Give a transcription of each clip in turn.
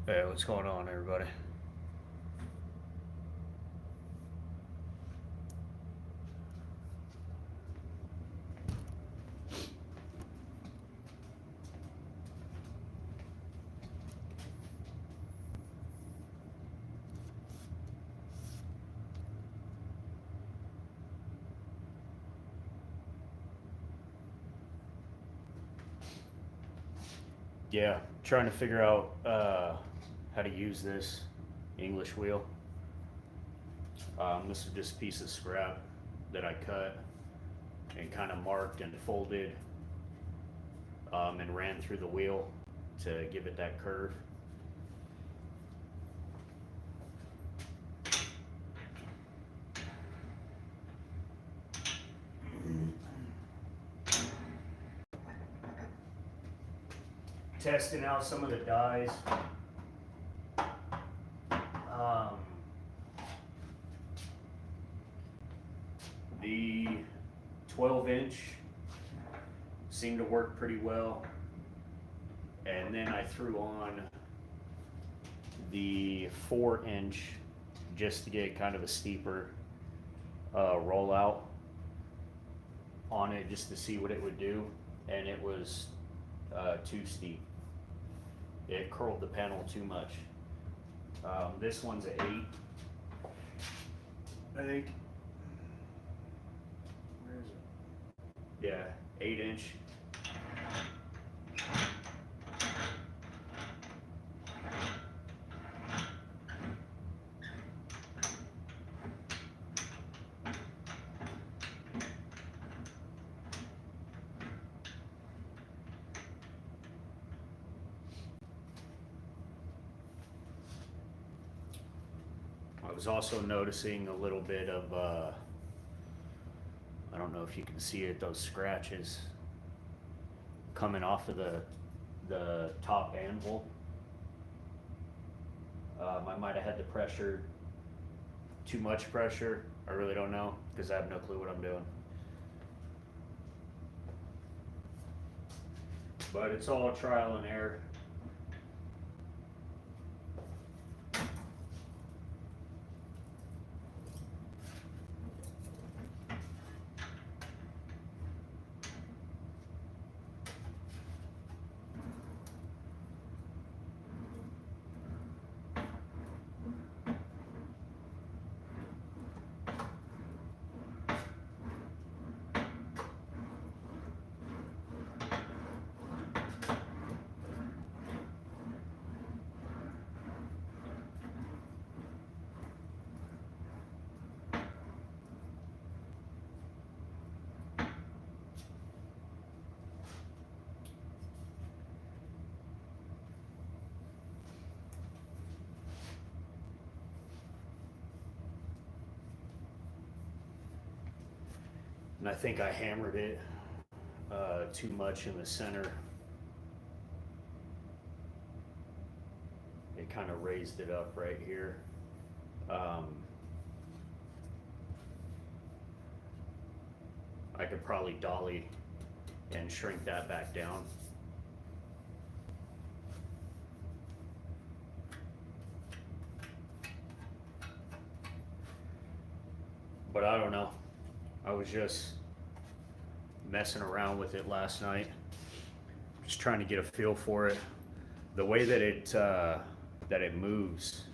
Hey, what's going on, everybody? Yeah, trying to figure out how to use this English wheel. This is just a piece of scrap that I cut and kind of marked and folded and ran through the wheel to give it that curve. Testing out some of the dies. The 12-inch seemed to work pretty well, and then I threw on the 4-inch just to get kind of a steeper rollout on it, just to see what it would do, and it was too steep. It curled the panel too much. This one's an 8, I think. Where is it? Yeah, 8-inch. I was also noticing a little bit of, I don't know if you can see it, those scratches coming off of the top anvil. I might have had the pressure, too much pressure. I really don't know, because I have no clue what I'm doing. But it's all trial and error. And I think I hammered it too much in the center. It kind of raised it up right here. I could probably dolly and shrink that back down. But I don't know. I was just messing around with it last night, just trying to get a feel for it. The way that it moves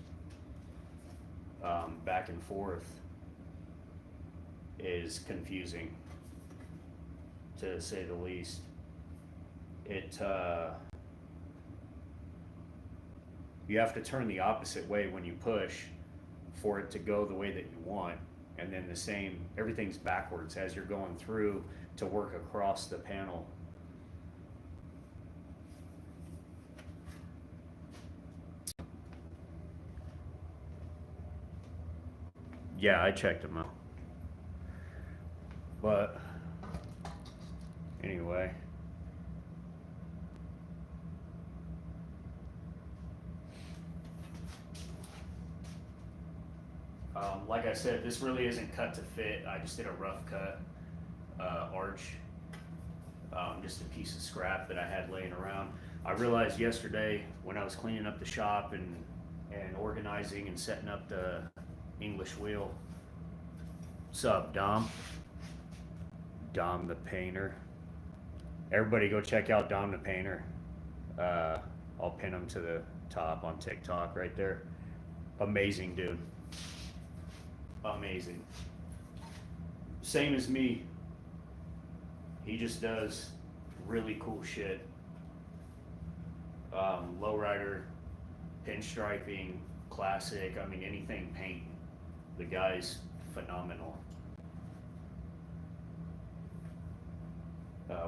back and forth is confusing, to say the least. You have to turn the opposite way when you push for it to go the way that you want. And then the same, everything's backwards as you're going through to work across the panel. Yeah, I checked them out. But anyway. Like I said, this really isn't cut to fit. I just did a rough cut arch, just a piece of scrap that I had laying around. I realized yesterday when I was cleaning up the shop and organizing and setting up the English wheel. What's up, Dom? Dom the Painter. Everybody go check out Dom the Painter. I'll pin him to the top on TikTok right there. Amazing dude. Amazing. Same as me. He just does really cool shit. Lowrider, pinstriping, classic, I mean anything paint. The guy's phenomenal.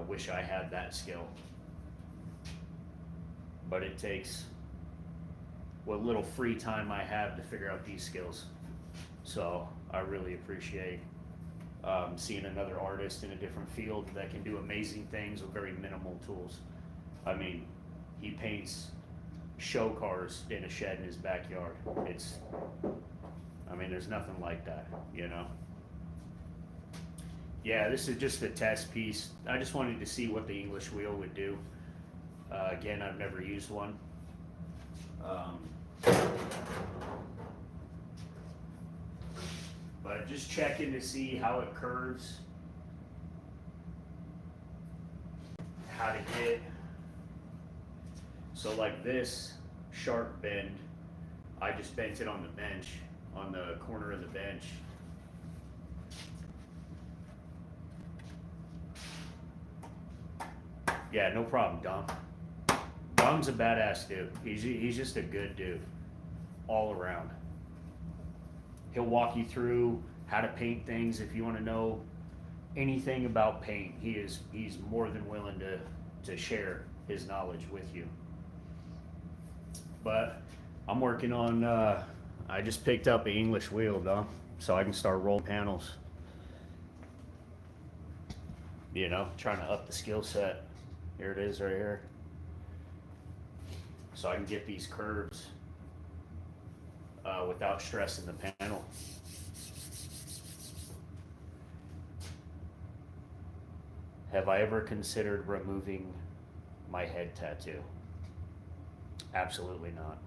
Wish I had that skill. But it takes what little free time I have to figure out these skills. So I really appreciate seeing another artist in a different field that can do amazing things with very minimal tools. I mean, he paints show cars in a shed in his backyard. I mean, there's nothing like that, you know? Yeah, this is just a test piece. I just wanted to see what the English wheel would do. Again, I've never used one. But just checking to see how it curves, how to get, so like this sharp bend, I just bent it on the bench, on the corner of the bench. Yeah, no problem, Dom. Dom's a badass dude. He's just a good dude, all around. He'll walk you through how to paint things if you want to know anything about paint. He's more than willing to share his knowledge with you. But I'm working on, I just picked up an English wheel, Dom, so I can start rolling panels. You know, trying to up the skill set. Here it is right here. So I can get these curves without stressing the panel. Have I ever considered removing my head tattoo? Absolutely not.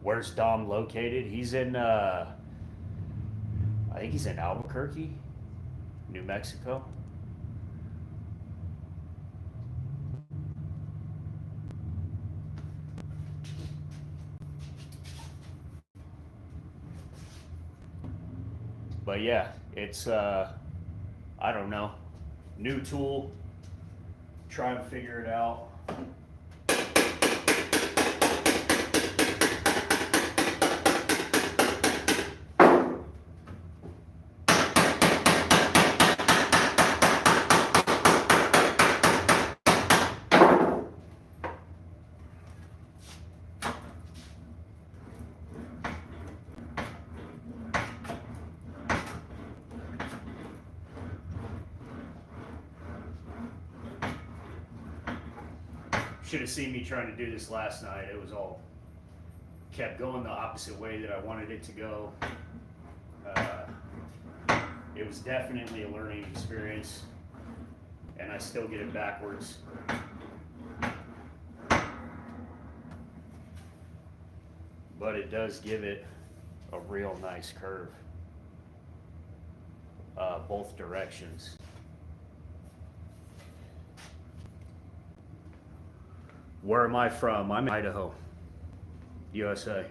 Where's Dom located? He's in, I think he's in Albuquerque, New Mexico. But yeah, it's, I don't know, new tool, try and figure it out. Should have seen me trying to do this last night. It was all kept going the opposite way that I wanted it to go. It was definitely a learning experience, and I still get it backwards. But it does give it a real nice curve, both directions. Where am I from? I'm in Idaho, USA.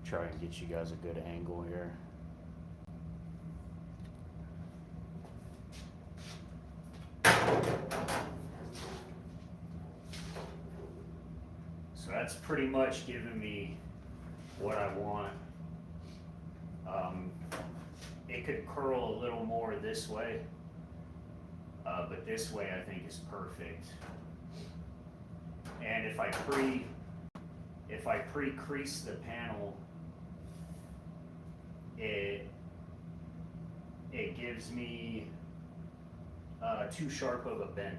Try and get you guys a good angle here. So that's pretty much giving me what I want. It could curl a little more this way, but this way I think is perfect. And if I pre-crease the panel, it gives me too sharp of a bend.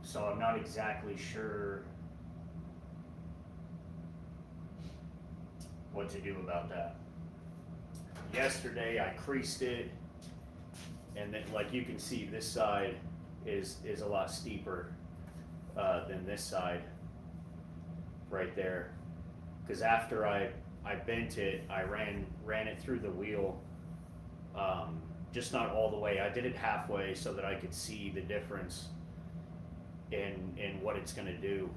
So I'm not exactly sure what to do about that. Yesterday I creased it, and then like you can see, this side is a lot steeper than this side right there. Because after I bent it, I ran it through the wheel, just not all the way. I did it halfway so that I could see the difference in what it's going to do.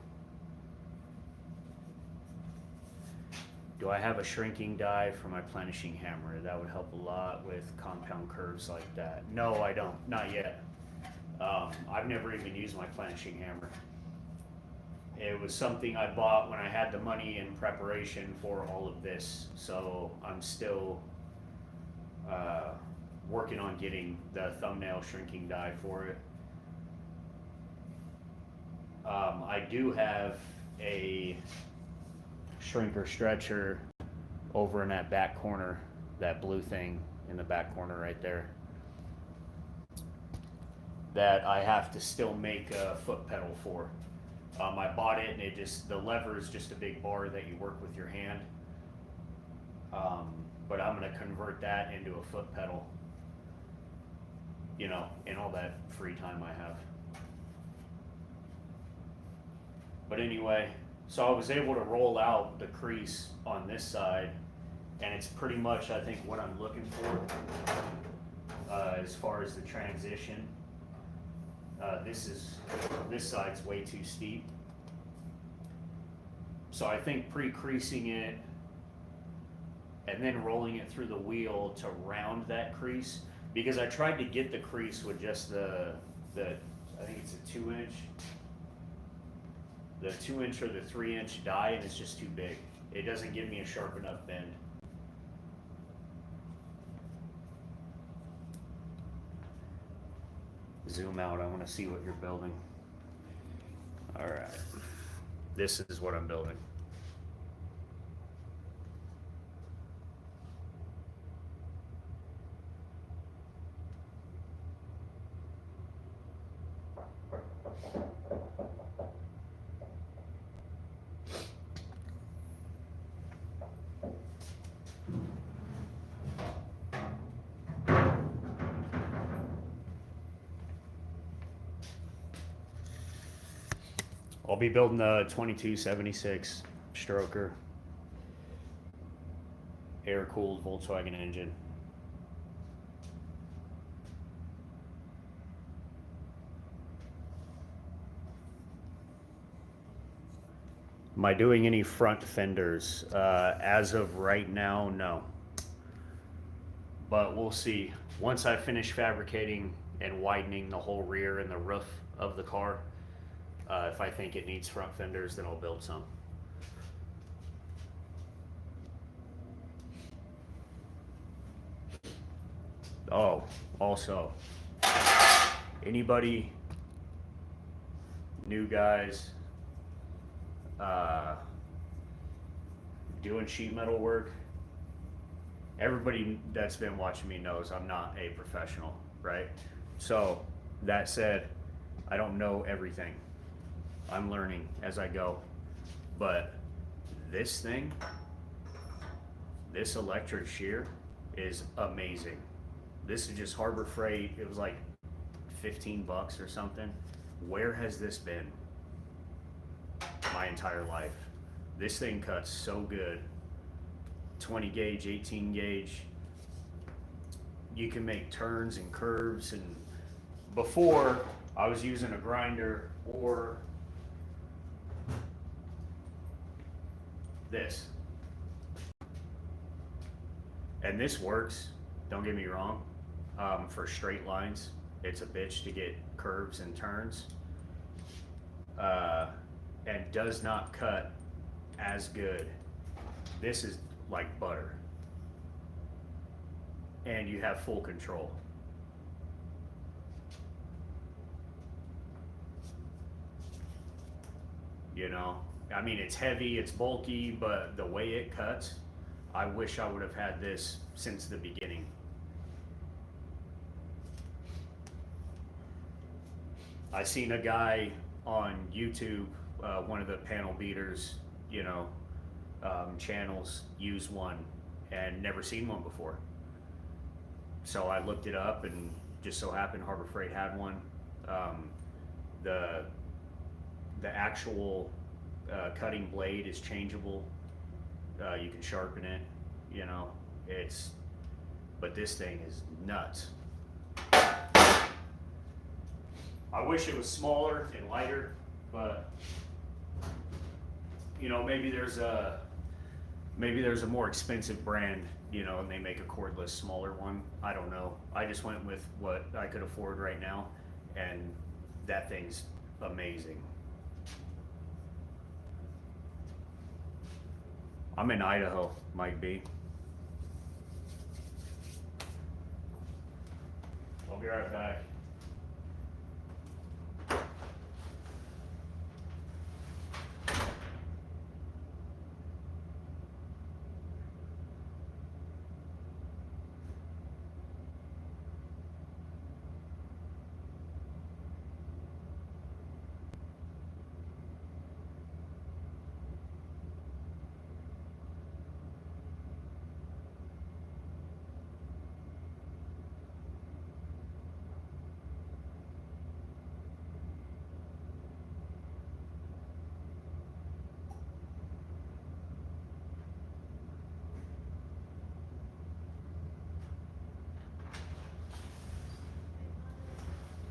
Do I have a shrinking die for my planishing hammer? That would help a lot with compound curves like that. No, I don't. Not yet. I've never even used my planishing hammer. It was something I bought when I had the money in preparation for all of this. So I'm still working on getting the thumbnail shrinking die for it. I do have a shrinker stretcher over in that back corner, that blue thing in the back corner right there, that I have to still make a foot pedal for. I bought it, and the lever is just a big bar that you work with your hand. But I'm gonna convert that into a foot pedal, you know, in all that free time I have. But anyway, so I was able to roll out the crease on this side, and it's pretty much, I think, what I'm looking for as far as the transition. This side's way too steep. So I think pre-creasing it and then rolling it through the wheel to round that crease, because I tried to get the crease with just the I think it's a 2-inch, the 2-inch or the 3-inch die, and it's just too big. It doesn't give me a sharp enough bend. Zoom out, I want to see what you're building. All right, this is what I'm building. I'll be building the 2276 stroker, air-cooled Volkswagen engine. Am I doing any front fenders? As of right now, no. But we'll see. Once I finish fabricating and widening the whole rear and the roof of the car, if I think it needs front fenders, then I'll build some. Oh, also, anybody, new guys, doing sheet metal work, everybody that's been watching me knows I'm not a professional, right? So, that said, I don't know everything. I'm learning as I go. But this thing, this electric shear is amazing. This is just Harbor Freight. It was like 15 bucks or something. Where has this been my entire life? This thing cuts so good. 20 gauge, 18 gauge. You can make turns and curves, and before I was using a grinder or this. And this works, don't get me wrong, for straight lines. It's a bitch to get curves and turns, and does not cut as good. This is like butter, and you have full control. You know, I mean, it's heavy, it's bulky, but the way it cuts, I wish I would have had this since the beginning. I seen a guy on YouTube, one of the panel beaters, you know, channels use one and never seen one before. So I looked it up and just so happened Harbor Freight had one. The actual cutting blade is changeable. You can sharpen it, you know, but this thing is nuts. I wish it was smaller and lighter, but you know, maybe there's a more expensive brand, you know, and they make a cordless smaller one. I don't know. I just went with what I could afford right now, and that thing's amazing. I'm in Idaho, Mike B. I'll be right back.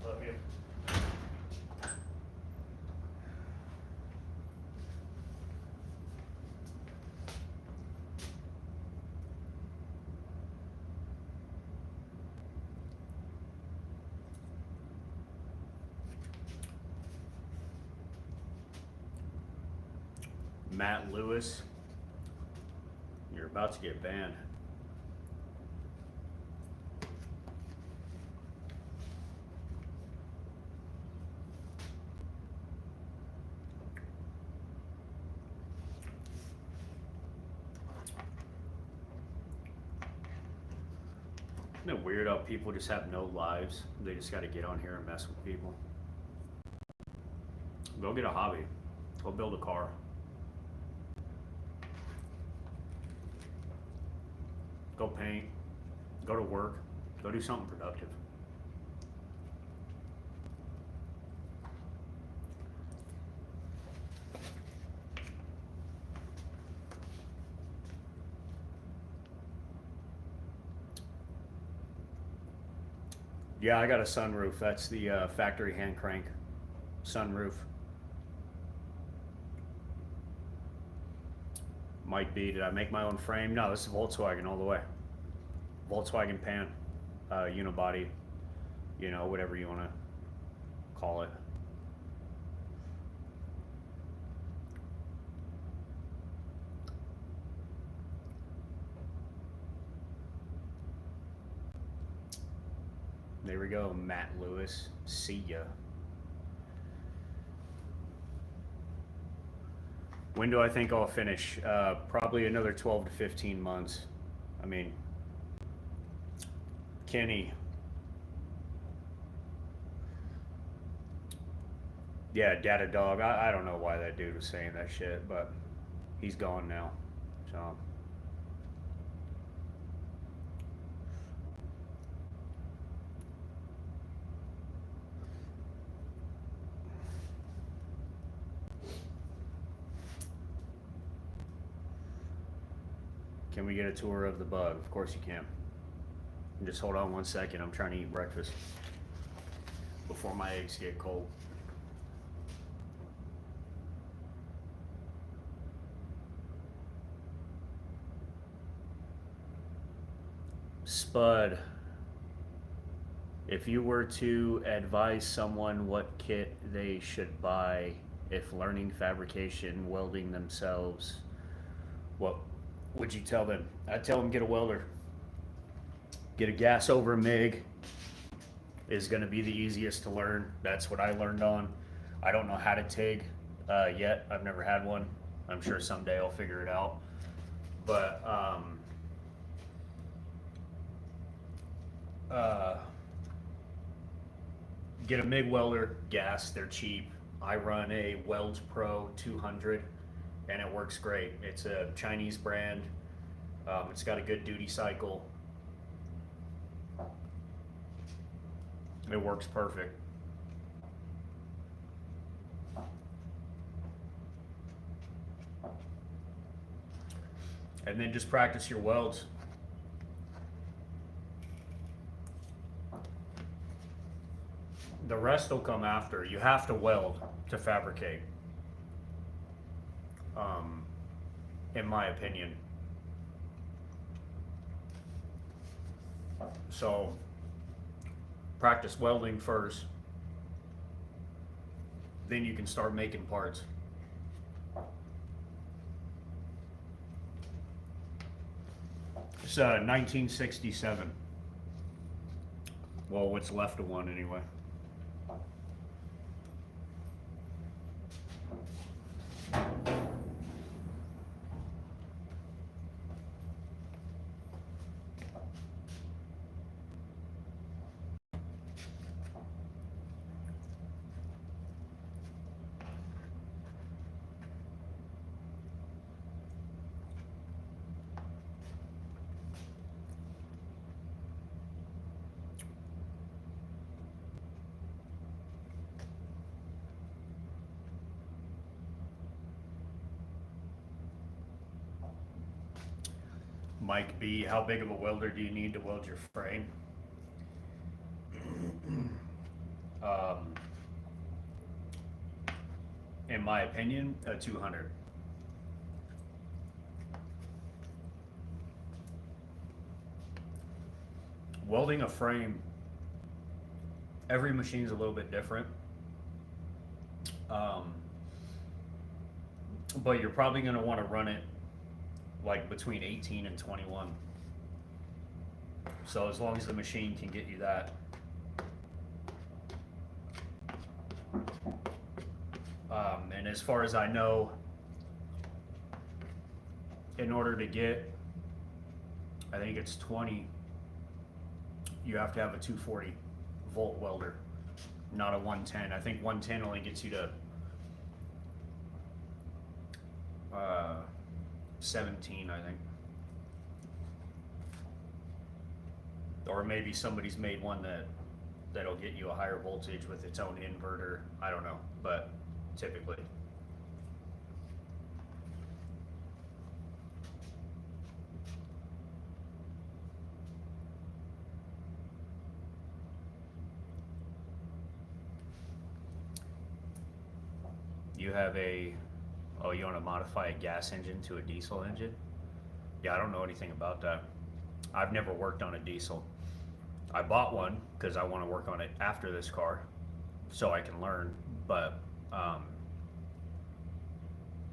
Love you. Matt Lewis, you're about to get banned. Isn't it weird how people just have no lives? They just got to get on here and mess with people. Go get a hobby. Go build a car. Go paint. Go to work. Go do something productive. Yeah, I got a sunroof. That's the factory hand crank sunroof. Might be. Did I make my own frame? No, this is Volkswagen all the way. Volkswagen pan, unibody, you know, whatever you want to call it. There we go, Matt Lewis. See ya. When do I think I'll finish? Probably another 12 to 15 months. I mean, Kenny. Yeah, Data Dog. I don't know why that dude was saying that shit, but he's gone now. So. Can we get a tour of the bug? Of course you can. And just hold on 1 second. I'm trying to eat breakfast before my eggs get cold. Spud, if you were to advise someone what kit they should buy if learning fabrication, welding themselves, what would you tell them? I'd tell them get a welder. Get a gas over MIG is going to be the easiest to learn. That's what I learned on. I don't know how to TIG yet. I've never had one. I'm sure someday I'll figure it out. But get a MIG welder, gas. They're cheap. I run a Welds Pro 200. and it works great. It's a Chinese brand. It's got a good duty cycle. It works perfect. And then just practice your welds. The rest will come after. You have to weld to fabricate, in my opinion. So practice welding first, then you can start making parts. It's 1967. Well, what's left of one anyway. Mike B, how big of a welder do you need to weld your frame? In my opinion, a 200. Welding a frame, every machine's a little bit different. But you're probably going to want to run it like between 18 and 21. So as long as the machine can get you that. And as far as I know, in order to get, I think it's 20, you have to have a 240 volt welder, not a 110. I think 110 only gets you to 17, I think. Or maybe somebody's made one that'll get you a higher voltage with its own inverter. I don't know, but typically. You have you want to modify a gas engine to a diesel engine? Yeah, I don't know anything about that. I've never worked on a diesel. I bought one because I want to work on it after this car so I can learn, but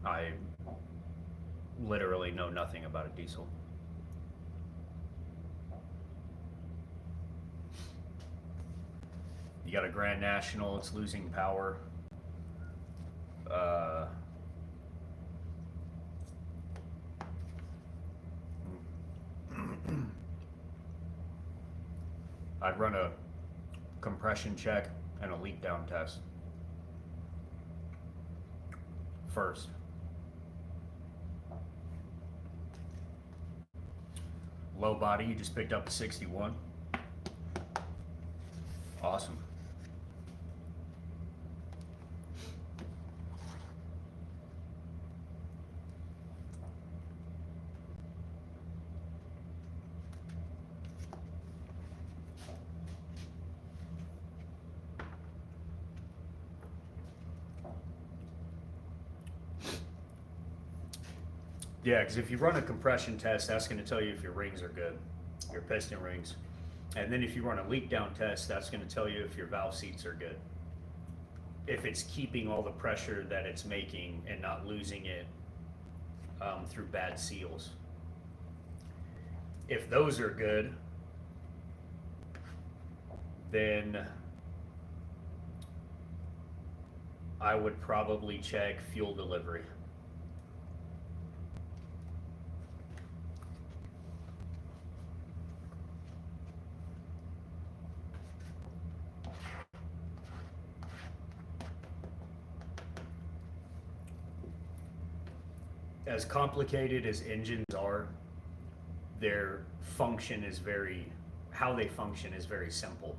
I literally know nothing about a diesel. You got a Grand National, it's losing power. I'd run a compression check and a leak down test first. Low body, you just picked up a 61. Awesome. Yeah, because if you run a compression test, that's going to tell you if your rings are good, your piston rings. And then if you run a leak down test, that's going to tell you if your valve seats are good. If it's keeping all the pressure that it's making and not losing it through bad seals. If those are good, then I would probably check fuel delivery. as complicated as engines are, their function is very, how they function is very simple.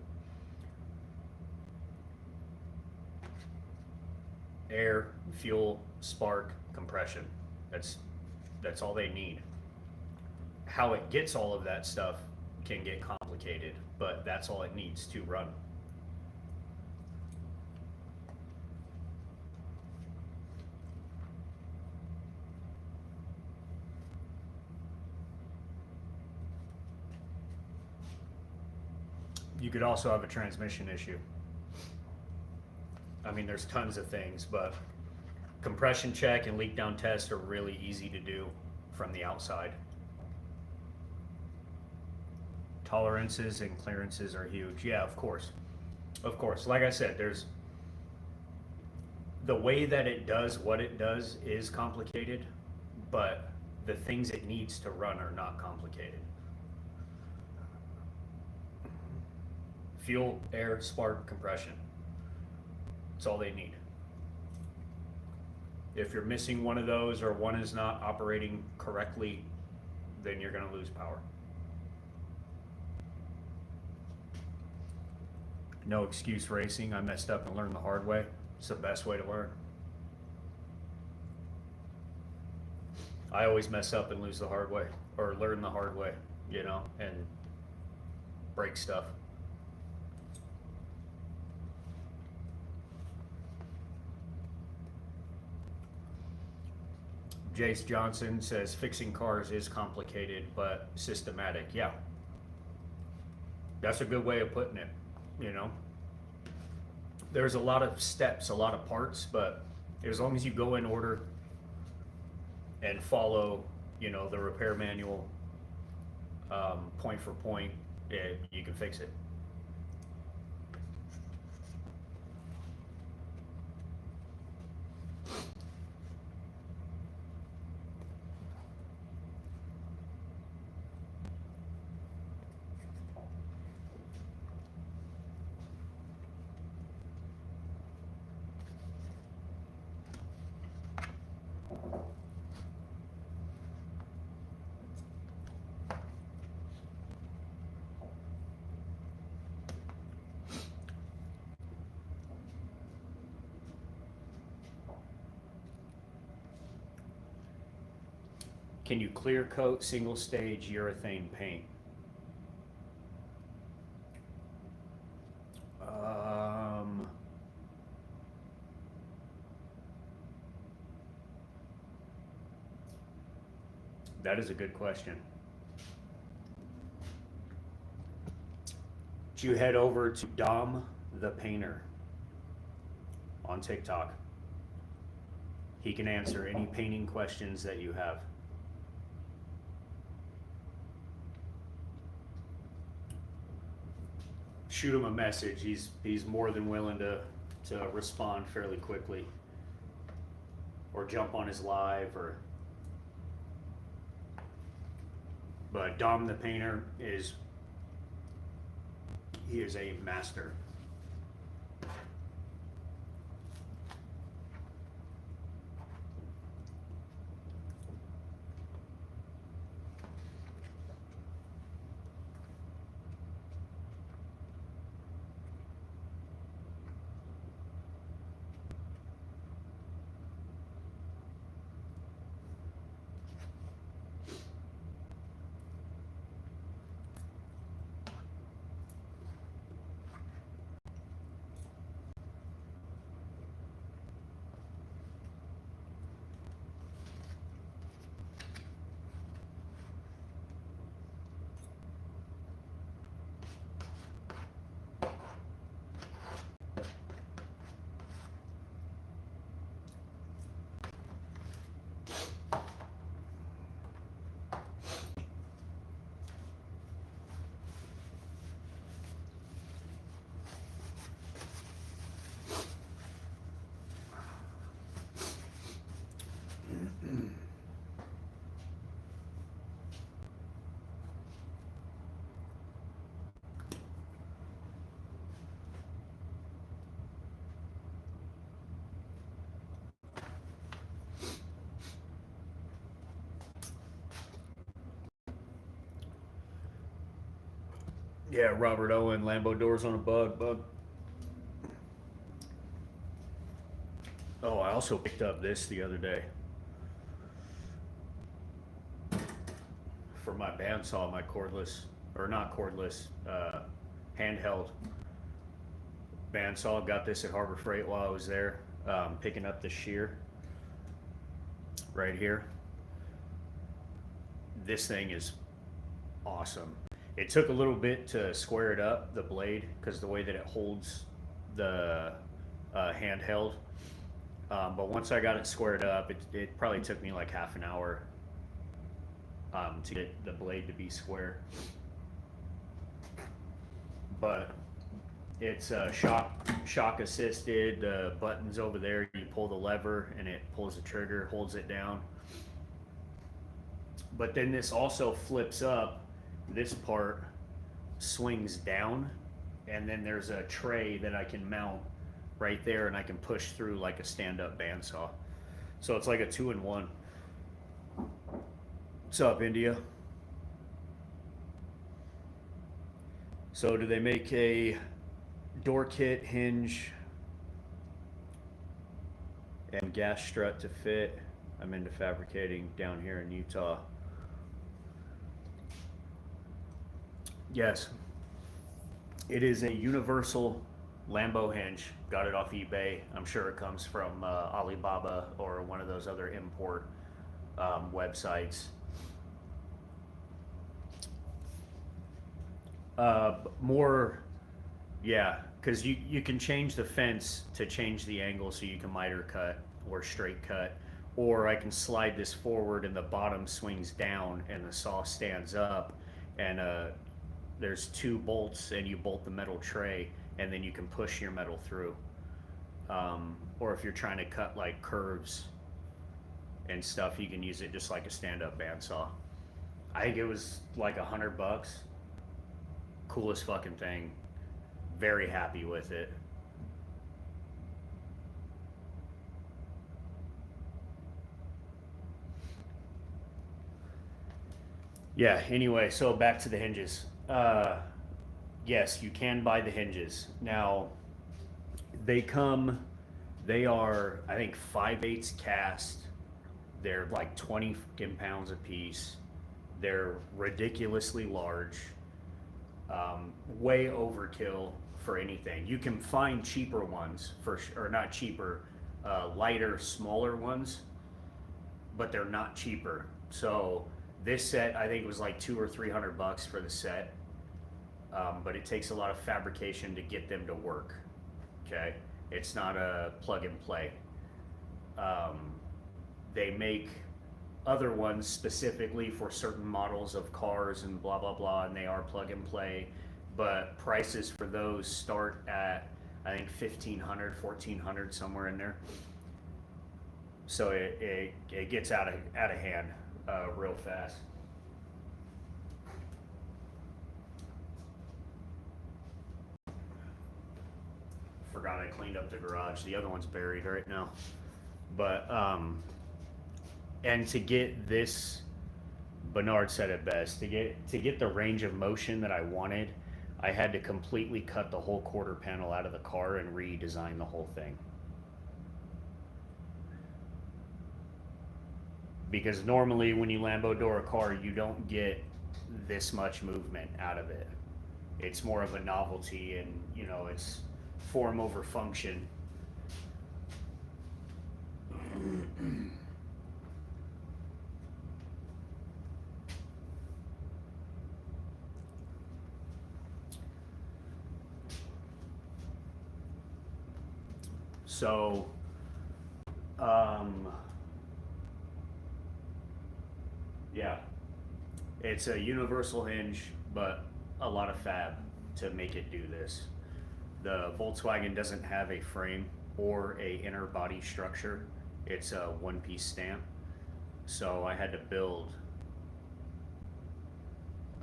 Air, fuel, spark, compression. That's all they need. How it gets all of that stuff can get complicated, but that's all it needs to run. You could also have a transmission issue. I mean, there's tons of things, but compression check and leak down test are really easy to do from the outside. Tolerances and clearances are huge. Yeah, of course. Of course. Like I said, there's the way that it does what it does is complicated, but the things it needs to run are not complicated. Fuel, air, spark, compression. That's all they need. If you're missing one of those or one is not operating correctly, then you're going to lose power. No excuse racing. I messed up and learned the hard way. It's the best way to learn. I always mess up and lose the hard way, or learn the hard way, you know, and break stuff. Jace Johnson says fixing cars is complicated but systematic. Yeah, that's a good way of putting it. You know, there's a lot of steps, a lot of parts, but as long as you go in order and follow, you know, the repair manual point for point, you can fix it. Can you clear coat single stage urethane paint? That is a good question. You head over to Dom the Painter on TikTok. He can answer any painting questions that you have. Shoot him a message. He's more than willing to respond fairly quickly, or jump on his live, or. But Dom the Painter is a master. Yeah, Robert Owen, Lambo doors on a bug. Oh, I also picked up this the other day for my bandsaw, my cordless, or not cordless, handheld bandsaw. Got this at Harbor Freight while I was there, picking up the shear right here. This thing is awesome. It took a little bit to square it up, the blade, because the way that it holds the handheld. But once I got it squared up, it probably took me like half an hour to get the blade to be square. But it's shock assisted. The button's over there. You pull the lever and it pulls the trigger, holds it down. But then this also flips up. This part swings down, and then there's a tray that I can mount right there, and I can push through like a stand-up bandsaw. So it's like a 2-in-1. What's up, India? So do they make a door kit, hinge, and gas strut to fit? I'm into fabricating down here in Utah. Yes, it is a universal Lambo hinge. Got it off eBay. I'm sure it comes from Alibaba or one of those other import websites. Yeah, because you can change the fence to change the angle so you can miter cut or straight cut. Or I can slide this forward and the bottom swings down and the saw stands up, and there's 2 bolts and you bolt the metal tray, and then you can push your metal through. Or if you're trying to cut like curves and stuff, you can use it just like a stand-up bandsaw. I think it was like $100. Coolest fucking thing. Very happy with it. Yeah, anyway, so back to the hinges. Yes, you can buy the hinges. Now, they are, I think, 5/8 cast. They're like 20 fucking pounds a piece. They're ridiculously large. Way overkill for anything. You can find cheaper ones, or not cheaper, lighter, smaller ones, but they're not cheaper. So this set, I think, was like $200 or $300 for the set. But it takes a lot of fabrication to get them to work. Okay, it's not a plug and play. They make other ones specifically for certain models of cars and blah blah blah, and they are plug and play. But prices for those start at, I think, $1,500, $1,400, somewhere in there. So it gets out of hand real fast. Forgot I cleaned up the garage. The other one's buried right now. But and to get this, Bernard said it best, to get the range of motion that I wanted, I had to completely cut the whole quarter panel out of the car and redesign the whole thing. Because normally when you Lambo door a car, you don't get this much movement out of it. It's more of a novelty, and you know, it's form over function. So, yeah, it's a universal hinge, but a lot of fab to make it do this. The Volkswagen doesn't have a frame or a inner body structure. It's a one-piece stamp. So I had to build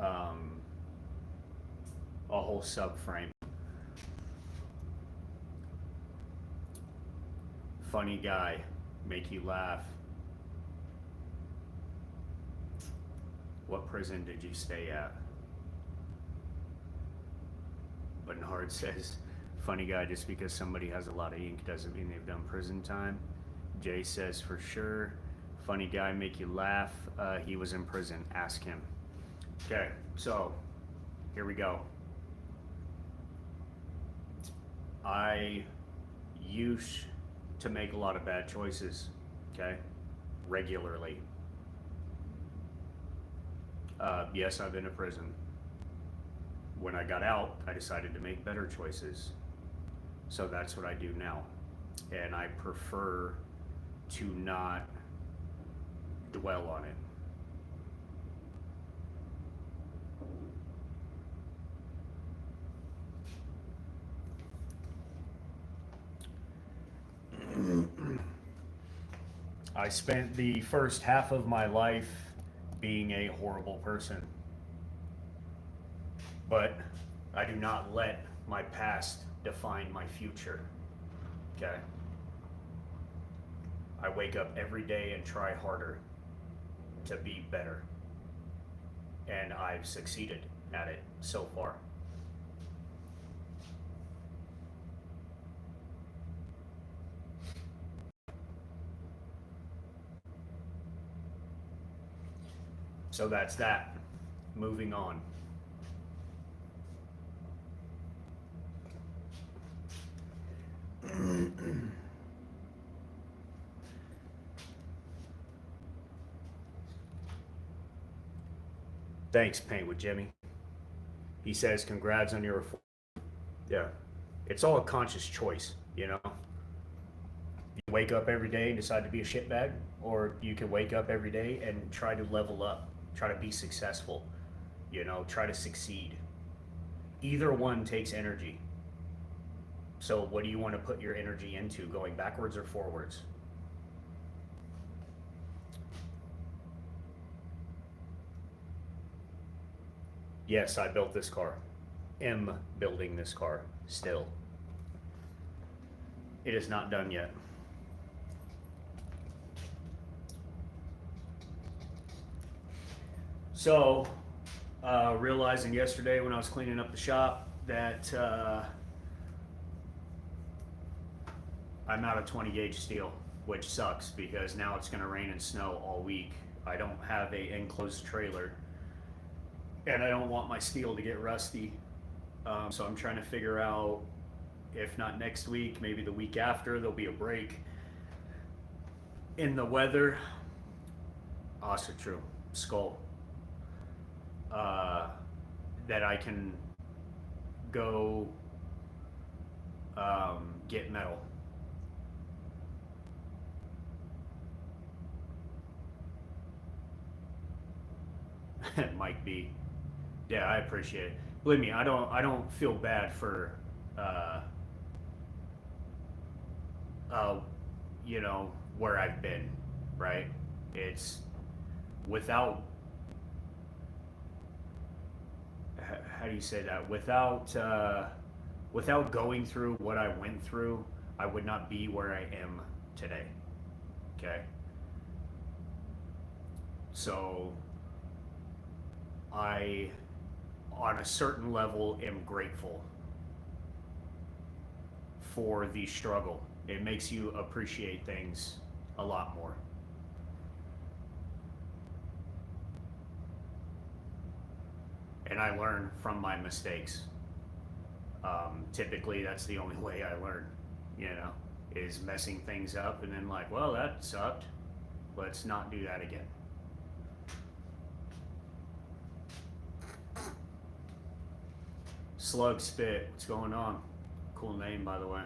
a whole subframe. Funny guy, make you laugh. What prison did you stay at? Bernard says, funny guy, just because somebody has a lot of ink doesn't mean they've done prison time. Jay says, for sure. Funny guy, make you laugh. He was in prison. Ask him. Okay, so here we go. I used to make a lot of bad choices, okay, regularly. Yes, I've been to prison. When I got out, I decided to make better choices. So that's what I do now. And I prefer to not dwell on it. I spent the first half of my life being a horrible person. But I do not let my past define my future. Okay? I wake up every day and try harder to be better. And I've succeeded at it so far. So that's that. Moving on. Thanks, Paint with Jimmy. He says, congrats on your reform. Yeah. It's all a conscious choice, you know? You wake up every day and decide to be a shitbag, or you can wake up every day and try to level up, try to be successful, you know, try to succeed. Either one takes energy. So what do you want to put your energy into, going backwards or forwards? Yes, I built this car. Am building this car still. It is not done yet. So, realizing yesterday when I was cleaning up the shop that I'm out of 20 gauge steel, which sucks because now it's going to rain and snow all week. I don't have a enclosed trailer, and I don't want my steel to get rusty. So I'm trying to figure out, if not next week, maybe the week after, there'll be a break in the weather. Also true. Skull. That I can go get metal. Mike B. Yeah, I appreciate it. Believe me, I don't feel bad for you know, where I've been, right? It's without, how do you say that? Without going through what I went through, I would not be where I am today. Okay? So I, on a certain level, am grateful for the struggle. It makes you appreciate things a lot more. And I learn from my mistakes. Typically, that's the only way I learn, you know, is messing things up and then like, well, that sucked. Let's not do that again. Slug Spit, what's going on? Cool name, by the way.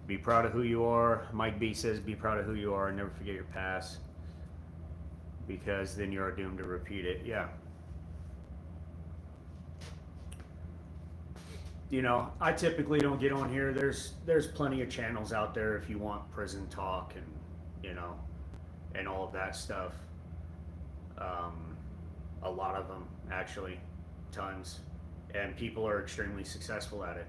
Be proud of who you are. Mike B says, be proud of who you are and never forget your past, because then you are doomed to repeat it. Yeah. You know, I typically don't get on here. There's plenty of channels out there if you want prison talk and, you know, and all of that stuff. A lot of them, actually, tons. And people are extremely successful at it.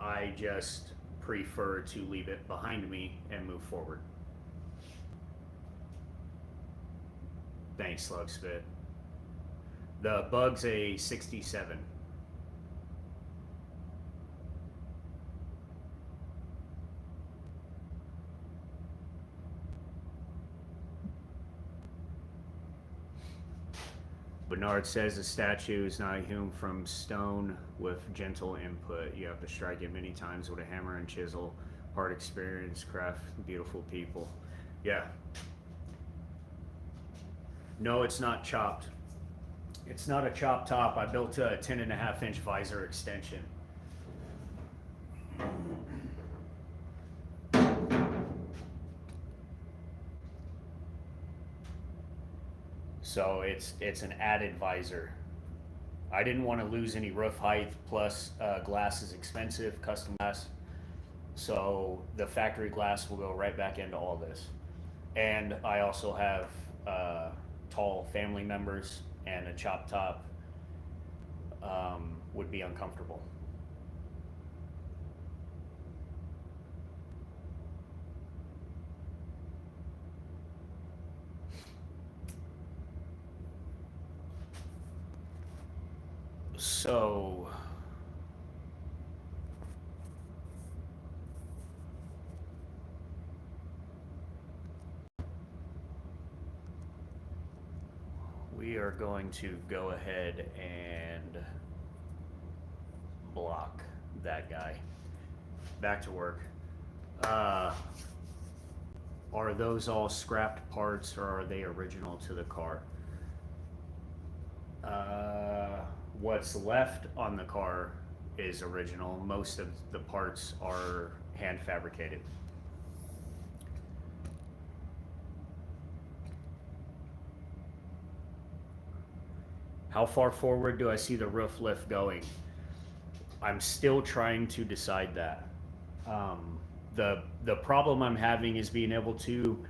I just prefer to leave it behind me and move forward. Thanks, Slug Spit. The Bug's a 67. Bernard says the statue is not hewn from stone with gentle input. You have to strike it many times with a hammer and chisel. Hard experience, craft, beautiful people. Yeah. No, it's not chopped. It's not a chopped top. I built a 10.5-inch visor extension. So it's an added visor. I didn't want to lose any roof height, plus glass is expensive, custom glass. So the factory glass will go right back into all this. And I also have tall family members, and a chop top would be uncomfortable. So we are going to go ahead and block that guy. Back to work. Are those all scrapped parts, or are they original to the car? What's left on the car is original. Most of the parts are hand fabricated. How far forward do I see the roof lift going? I'm still trying to decide that. The problem I'm having is being able to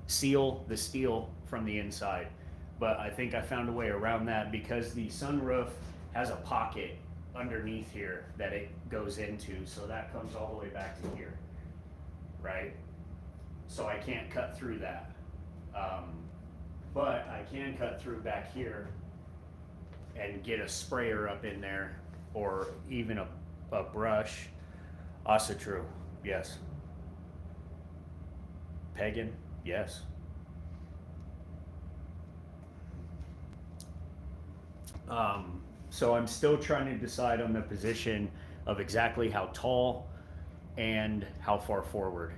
seal the steel from the inside. But I think I found a way around that, because the sunroof has a pocket underneath here that it goes into, so that comes all the way back to here, right? So I can't cut through that. But I can cut through back here and get a sprayer up in there, or even a brush. Also true, yes. Pagan, yes. So I'm still trying to decide on the position of exactly how tall and how far forward.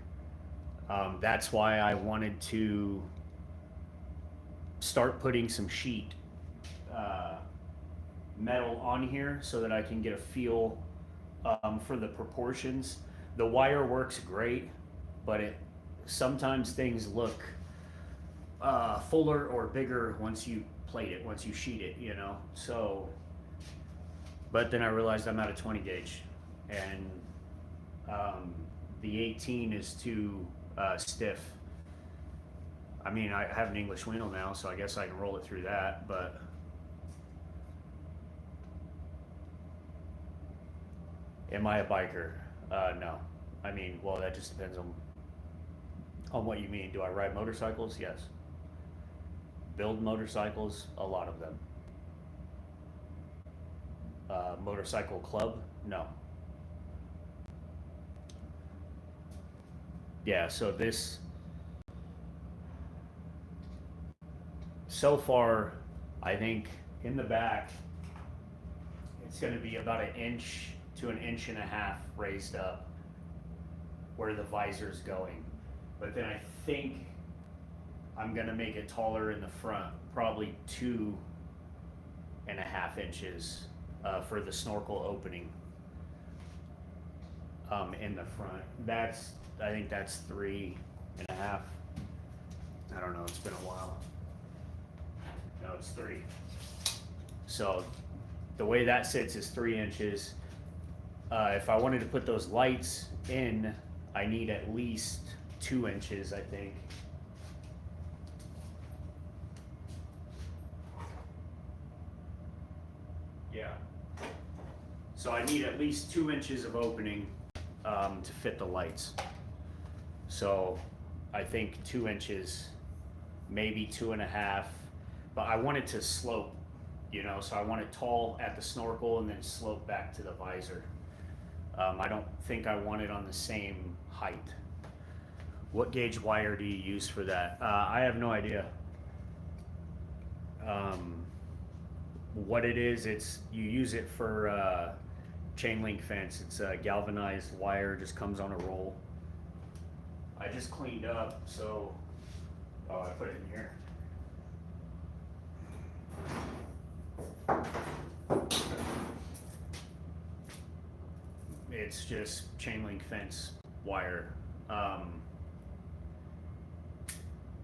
That's why I wanted to start putting some sheet metal on here so that I can get a feel for the proportions. The wire works great, but sometimes things look fuller or bigger once you plate it, once you sheet it, you know. So, but then I realized I'm out of 20 gauge, and the 18 is too stiff. I mean, I have an English wheel now, so I guess I can roll it through that, but am I a biker? No. I mean, well, that just depends on what you mean. Do I ride motorcycles? Yes. Build motorcycles? A lot of them. Motorcycle club? No. Yeah, so this, so far, I think in the back, it's going to be about 1 inch to 1.5 inches raised up where the visor's going. But then I think I'm going to make it taller in the front, probably 2.5 inches for the snorkel opening in the front. I think that's 3.5. I don't know, it's been a while. No, it's 3. So the way that sits is 3 inches. If I wanted to put those lights in, I need at least 2 inches, I think. Yeah. So I need at least 2 inches of opening to fit the lights. So I think 2 inches, maybe 2.5, but I want it to slope, so I want it tall at the snorkel and then slope back to the visor. I don't think I want it on the same height. What gauge wire do you use for that? I have no idea. What it is, you use it for chain link fence. It's a galvanized wire, just comes on a roll. I just cleaned up, so I put it in here. It's just chain link fence wire.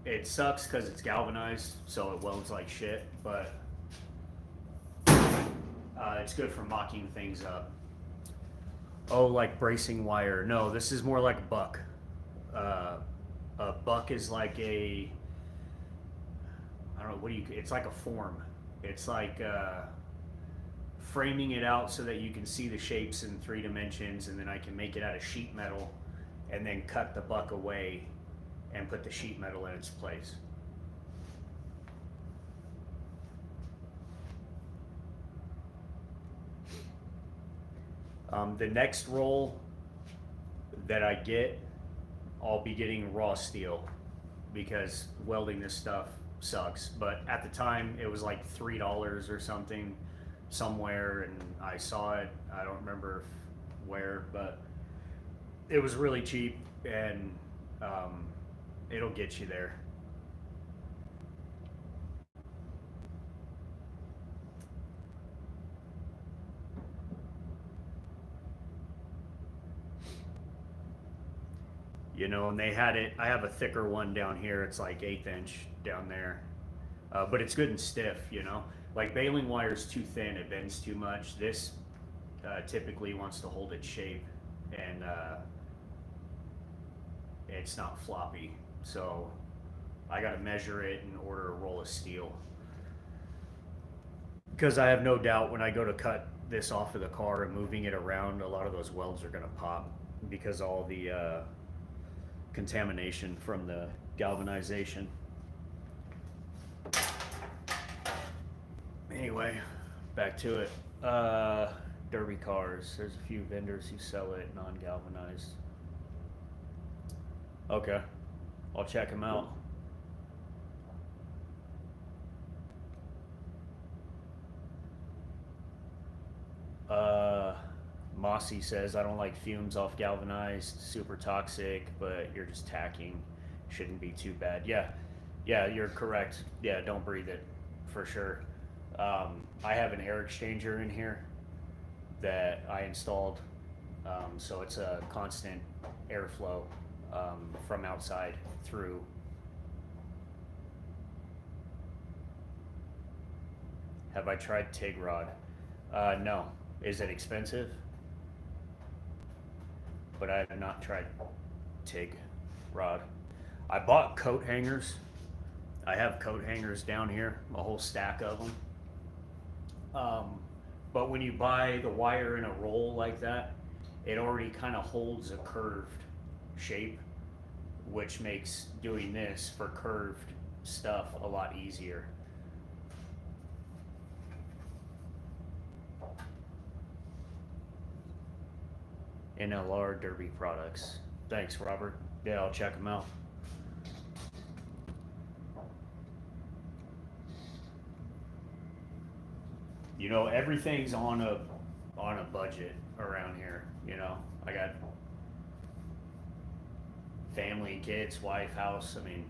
It sucks because it's galvanized, so it welds like shit, but it's good for mocking things up. Oh, like bracing wire. No, this is more like a buck. A buck is like I don't know, it's like a form. It's like framing it out so that you can see the shapes in 3 dimensions, and then I can make it out of sheet metal and then cut the buck away and put the sheet metal in its place. The next roll that I get, I'll be getting raw steel because welding this stuff sucks. But at the time, it was like $3 or something somewhere, and I saw it. I don't remember where, but it was really cheap, and it'll get you there. And they had it. I have a thicker one down here. It's like 1/8 inch down there, but it's good and stiff. Like baling wire is too thin; it bends too much. This typically wants to hold its shape, and it's not floppy. So I got to measure it and order a roll of steel, because I have no doubt when I go to cut this off of the car and moving it around, a lot of those welds are going to pop because all the contamination from the galvanization. Anyway, back to it. Derby cars. There's a few vendors who sell it non-galvanized. Okay, I'll check them out. Mossy says, I don't like fumes off galvanized, super toxic, but you're just tacking. Shouldn't be too bad. Yeah, you're correct. Yeah, don't breathe it, for sure. I have an air exchanger in here that I installed, so it's a constant airflow from outside through. Have I tried TIG rod? No. Is it expensive? But I have not tried TIG rod. I bought coat hangers. I have coat hangers down here, a whole stack of them. But when you buy the wire in a roll like that, it already kind of holds a curved shape, which makes doing this for curved stuff a lot easier. NLR Derby products. Thanks, Robert. Yeah, I'll check them out. Everything's on a budget around here. I got family, kids, wife, house. I mean,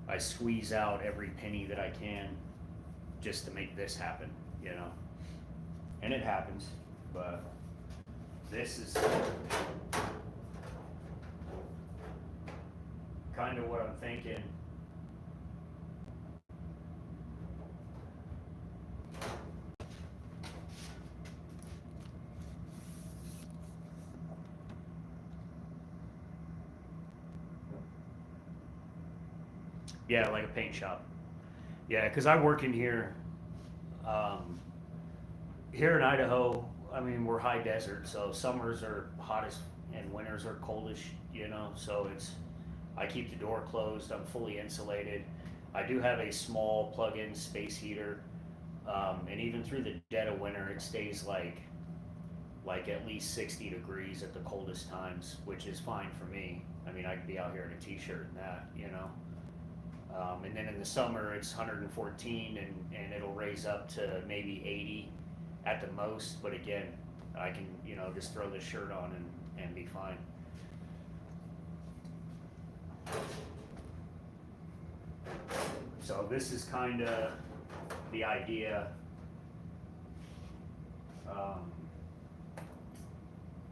I squeeze out every penny that I can just to make this happen. And it happens, but this is kind of what I'm thinking. Yeah, like a paint shop. Yeah, because I work in here. Here in Idaho, I mean, we're high desert, so summers are hottest and winters are coldish, so I keep the door closed, I'm fully insulated. I do have a small plug-in space heater, and even through the dead of winter, it stays like at least 60 degrees at the coldest times, which is fine for me. I mean, I could be out here in a t-shirt and that, you know. And then in the summer, it's 114, and it'll raise up to maybe 80 at the most. But again, I can, you know, just throw this shirt on and be fine. So this is kind of the idea.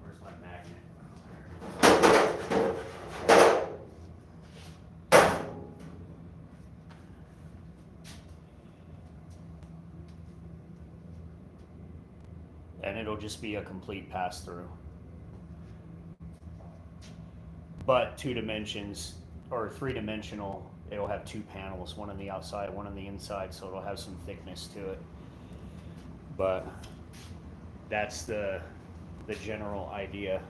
Where's my magnet? And it'll just be a complete pass-through. But 2 dimensions, or 3-dimensional, it'll have 2 panels, one on the outside, one on the inside, so it'll have some thickness to it. But that's the general idea.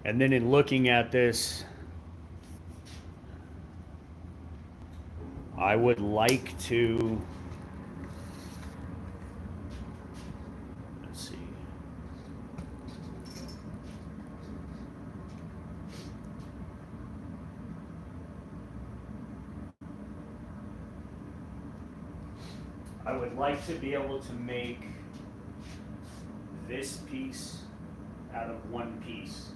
And then in looking at this, I would like to, let's see. I would like to be able to make this piece out of one piece.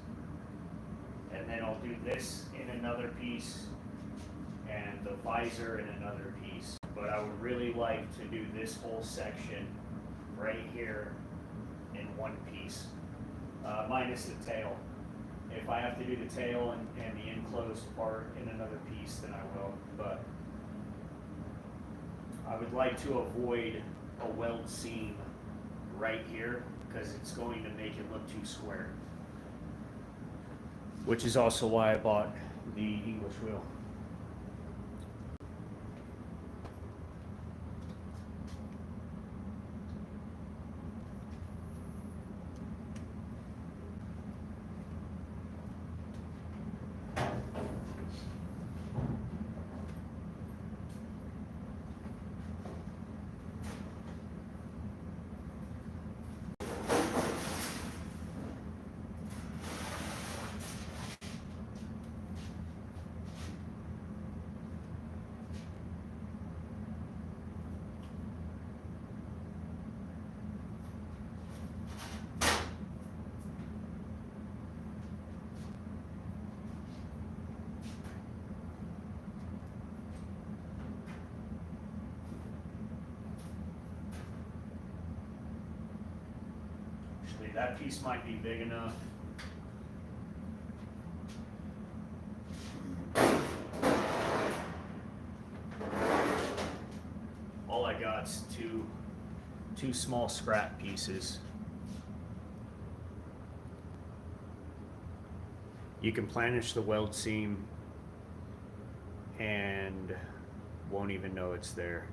And then I'll do this in another piece and the visor in another piece. But I would really like to do this whole section right here in one piece, minus the tail. If I have to do the tail and the enclosed part in another piece, then I will. But I would like to avoid a weld seam right here because it's going to make it look too square. Which is also why I bought the English wheel. That piece might be big enough. All I got's two small scrap pieces. You can planish the weld seam and won't even know it's there.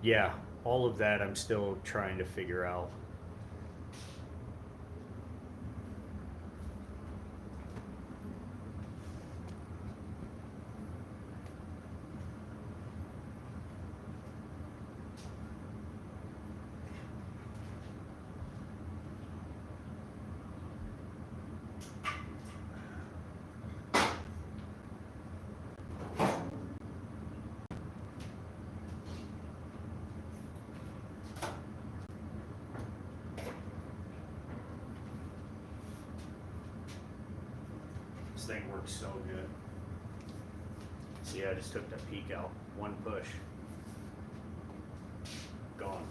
Yeah, all of that I'm still trying to figure out. This thing works so good. See, I just took the peak out. One push. Gone.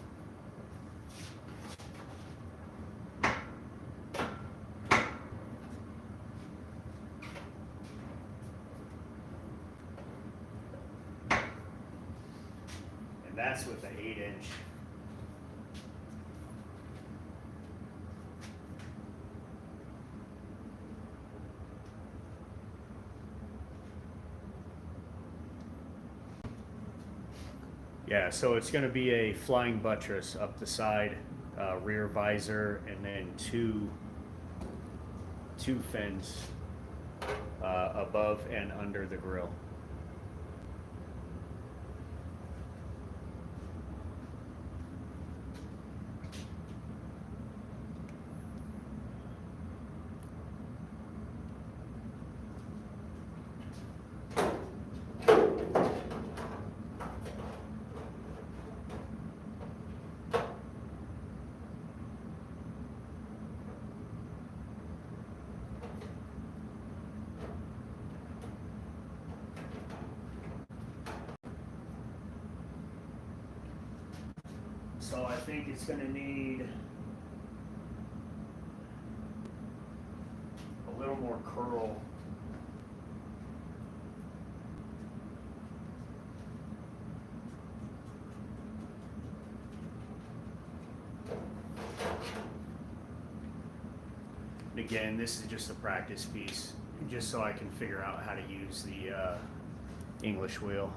And that's with the 8-inch. Yeah, so it's going to be a flying buttress up the side. rear visor, and then two fins above and under the grill. So I think it's going to need a little more curl. And again, this is just a practice piece, just so I can figure out how to use the English wheel.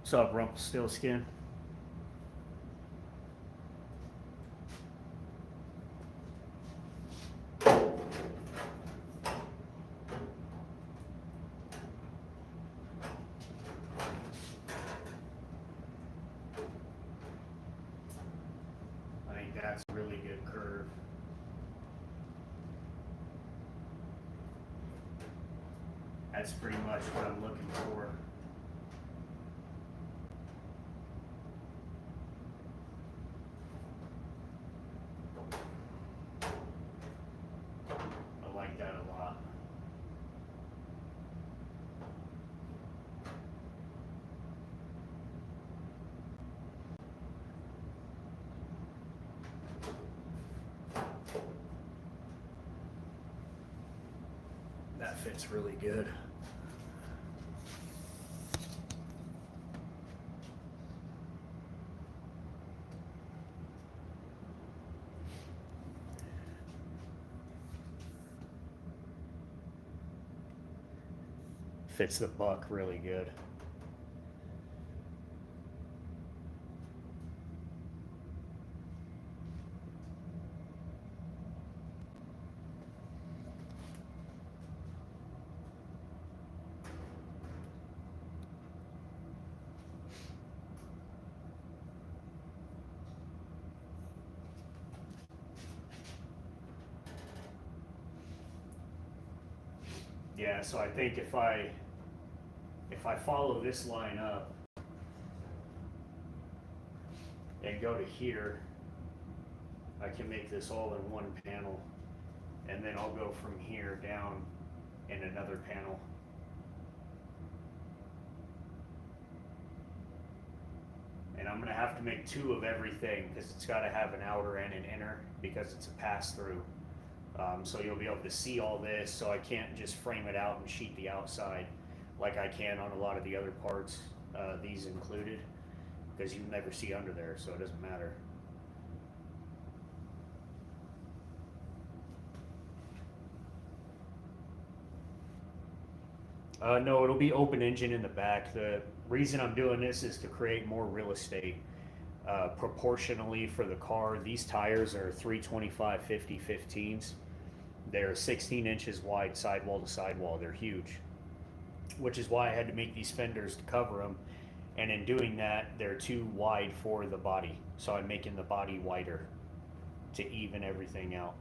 What's up, Rumpelstiltskin? I think that's a really good curve. That's pretty much what I'm looking for. I like that a lot. That fits really good. Fits the buck really good. Yeah, so I think if I follow this line up and go to here, I can make this all in one panel, and then I'll go from here down in another panel. I'm gonna have to make 2 of everything because it's got to have an outer and an inner because it's a pass through. So you'll be able to see all this. So I can't just frame it out and sheet the outside like I can on a lot of the other parts, these included, because you never see under there, so it doesn't matter. No, it'll be open engine in the back. The reason I'm doing this is to create more real estate. Proportionally for the car, these tires are 325 50 15s. They're 16 inches wide sidewall to sidewall. They're huge, which is why I had to make these fenders to cover them. And in doing that, they're too wide for the body. So I'm making the body wider to even everything out.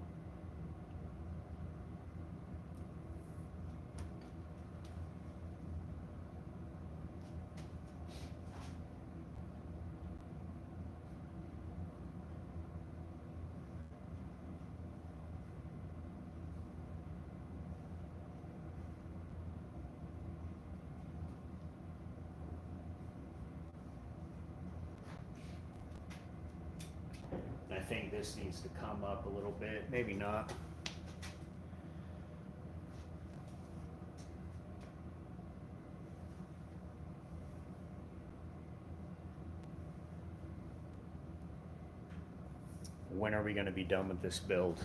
I think this needs to come up a little bit, maybe not. When are we going to be done with this build?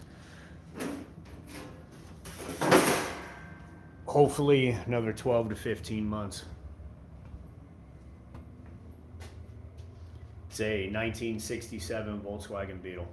Hopefully another 12 to 15 months. It's a 1967 Volkswagen Beetle.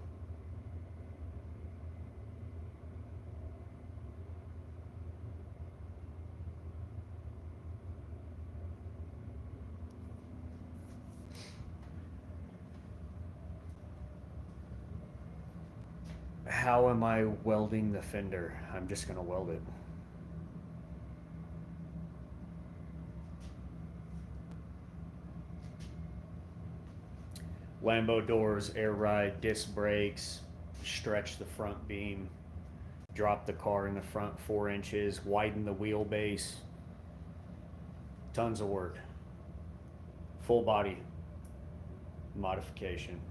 How am I welding the fender? I'm just going to weld it. Lambo doors, air ride, disc brakes, stretch the front beam, drop the car in the front 4 inches, widen the wheelbase. Tons of work. Full body modification.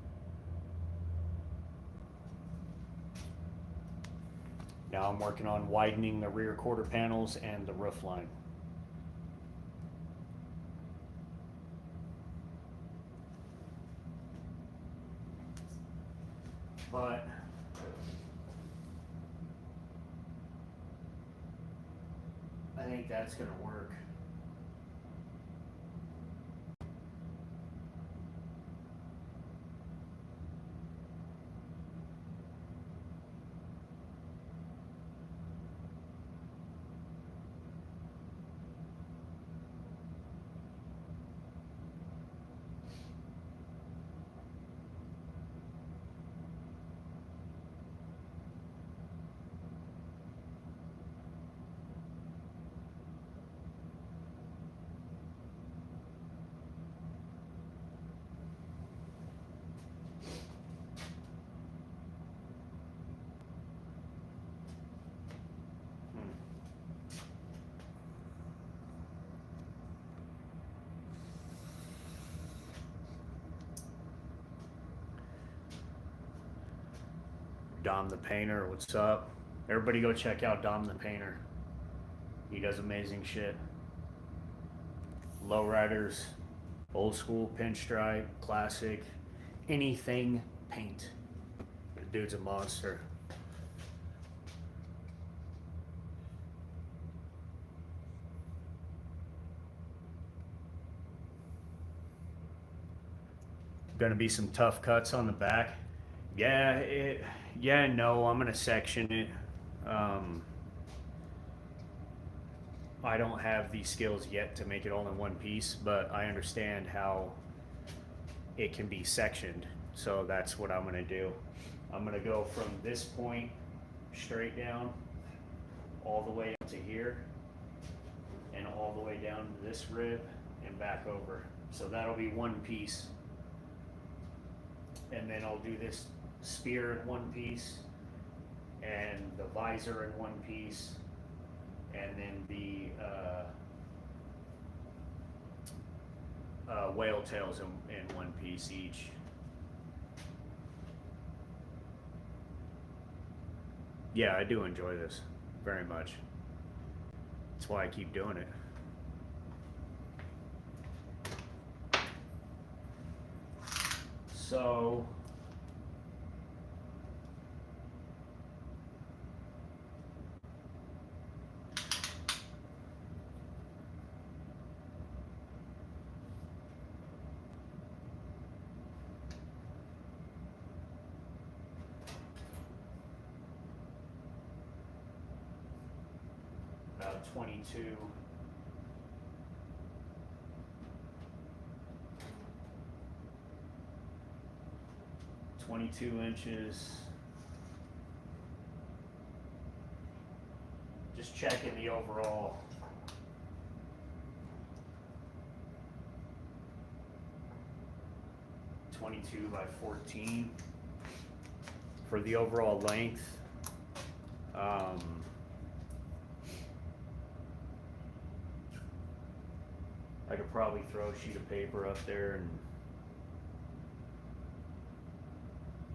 Now I'm working on widening the rear quarter panels and the roof line. But I think that's going to work. Dom the Painter, what's up? Everybody go check out Dom the Painter. He does amazing shit. Lowriders, old school, pinstripe, classic, anything paint. The dude's a monster. Gonna be some tough cuts on the back. Yeah, no, I'm gonna section it. I don't have the skills yet to make it all in one piece, but I understand how it can be sectioned. So that's what I'm gonna do. I'm gonna go from this point straight down all the way up to here and all the way down to this rib and back over. So that'll be one piece. And then I'll do this spear in one piece and the visor in one piece and then the whale tails in one piece each. Yeah, I do enjoy this very much. That's why I keep doing it. So about 22. 22 inches. Just checking the overall. .22 by 14 for the overall length. I could probably throw a sheet of paper up there and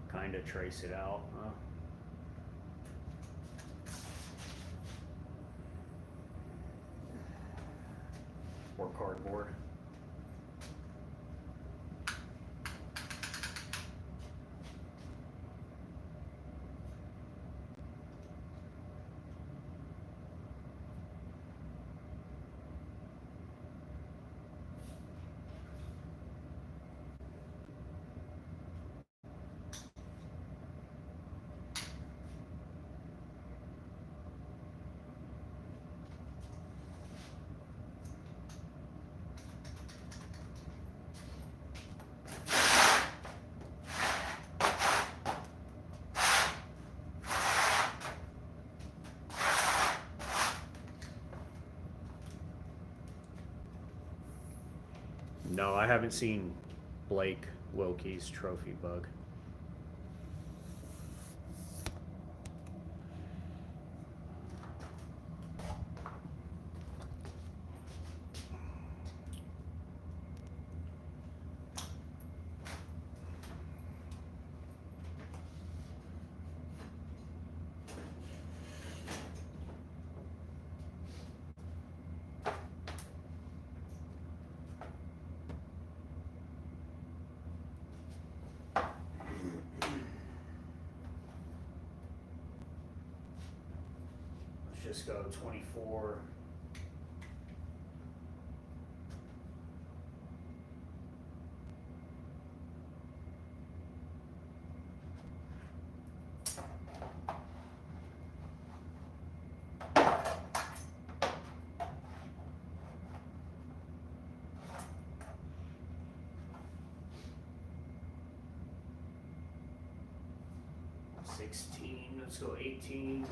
kind of trace it out. Or cardboard. No, I haven't seen Blake Wilkie's trophy bug. Just go 24. Let's go 18.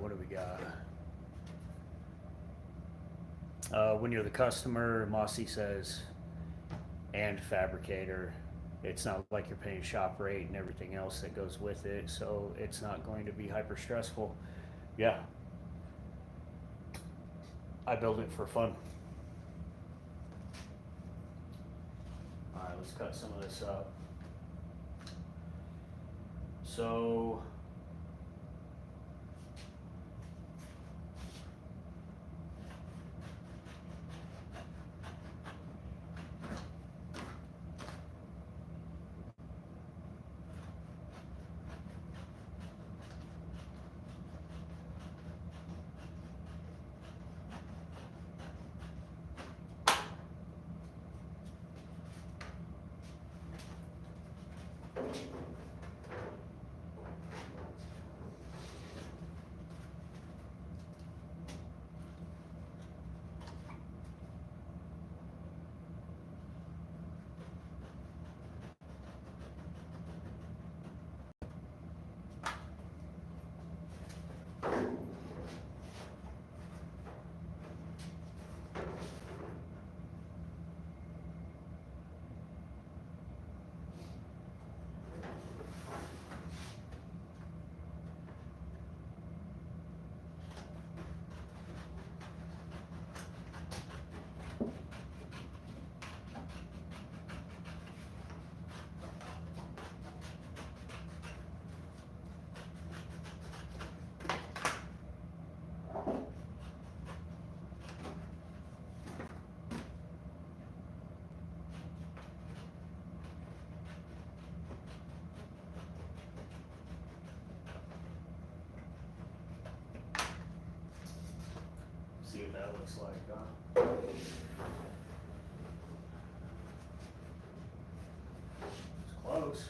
what do we got? When you're the customer, Mossy says, and fabricator, it's not like you're paying shop rate and everything else that goes with it, so it's not going to be hyper stressful. Yeah. I build it for fun. Alright, let's cut some of this up. So, see what that looks like, huh? It's close.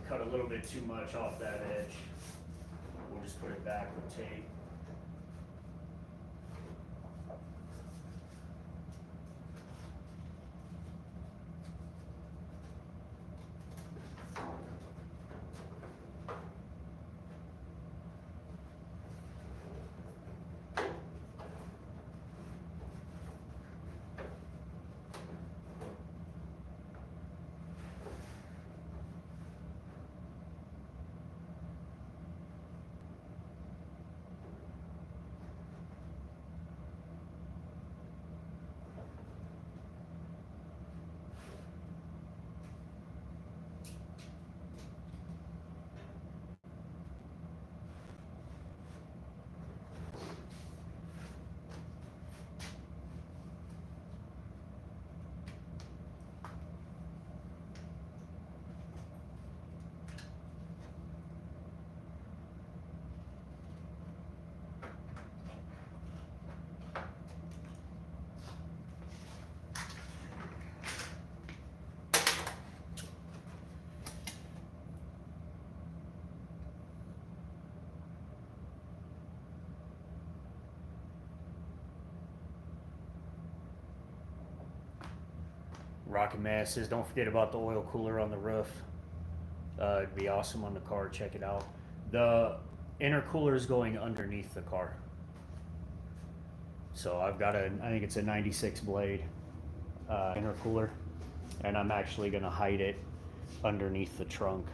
Cut a little bit too much off that edge. We'll just put it back with tape. Rocking masses. Don't forget about the oil cooler on the roof. It'd be awesome on the car. Check it out. The intercooler is going underneath the car. So I've got I think it's a 96 blade intercooler, and I'm actually going to hide it underneath the trunk,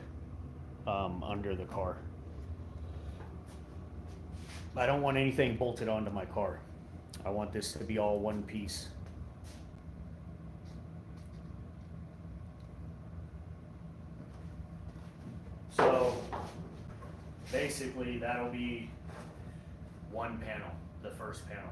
under the car. I don't want anything bolted onto my car. I want this to be all one piece. So basically that'll be one panel, the first panel.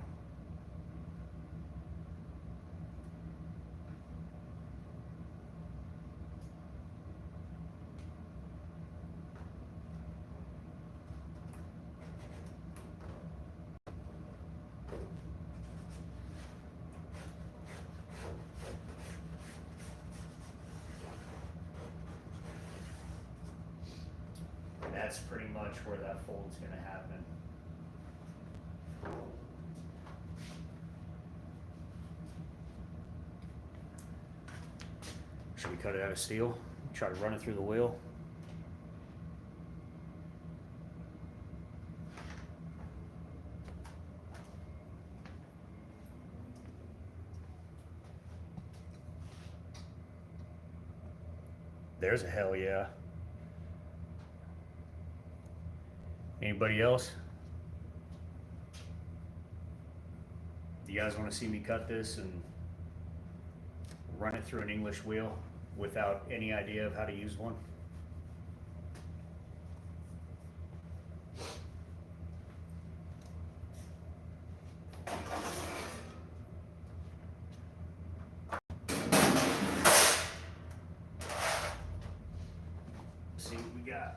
That's pretty much where that fold's going to happen. Should we cut it out of steel? Try to run it through the wheel? There's a hell yeah. Anybody else? Do you guys want to see me cut this and run it through an English wheel without any idea of how to use one? See what we got.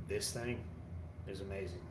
This thing is amazing.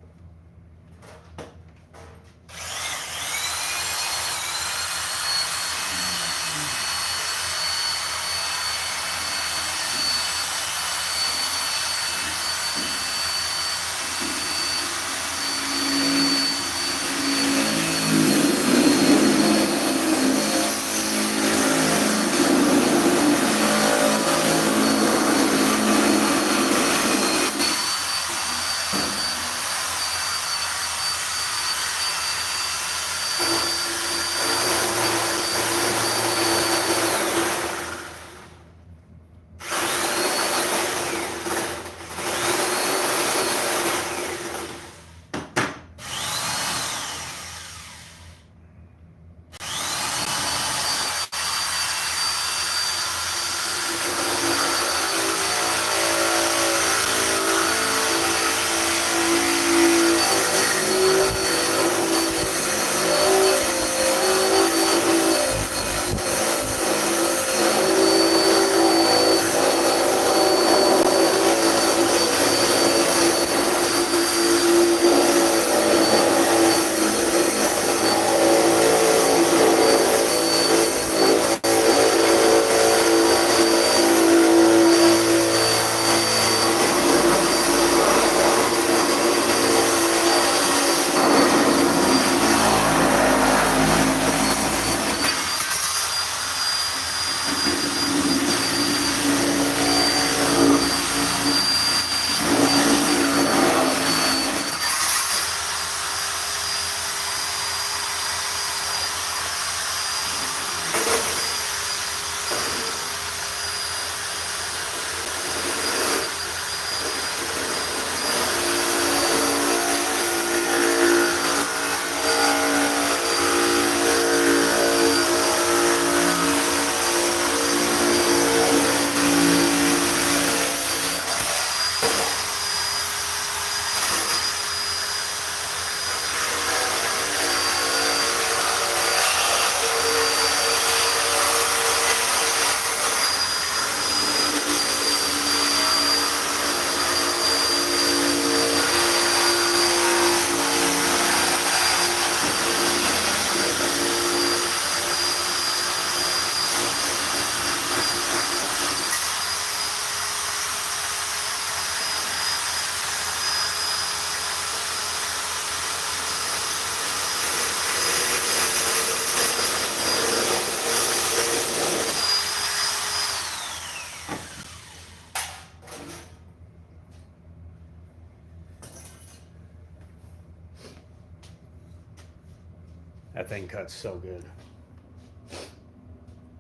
That thing cuts so good.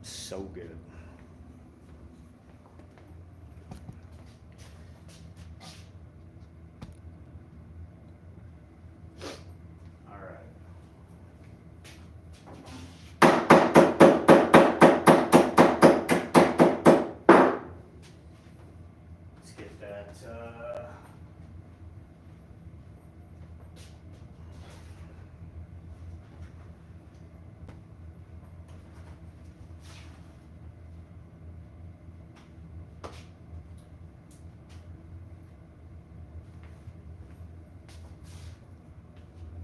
So good. All right. Let's get that.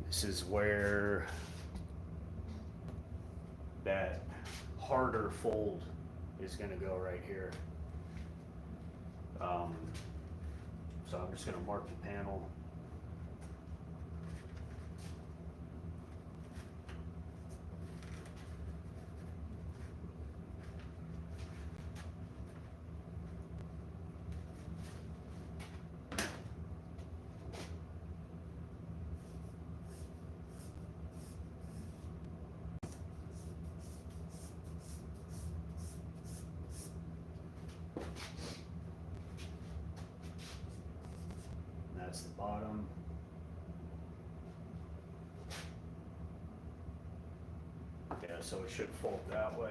This is where that harder fold is going to go right here. So I'm just going to mark the panel. That's the bottom. Yeah, so it should fold that way.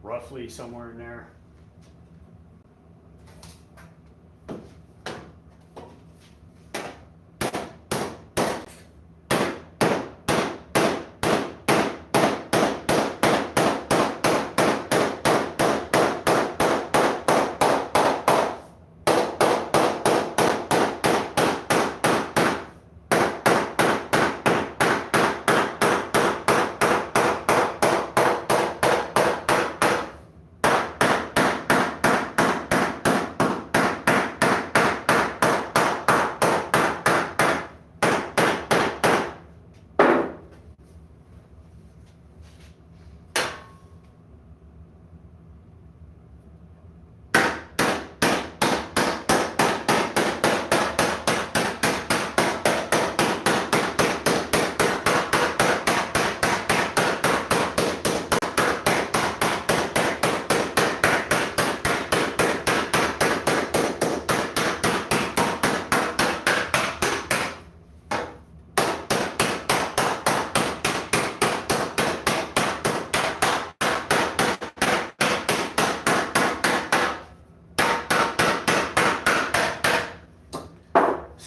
Roughly somewhere in there.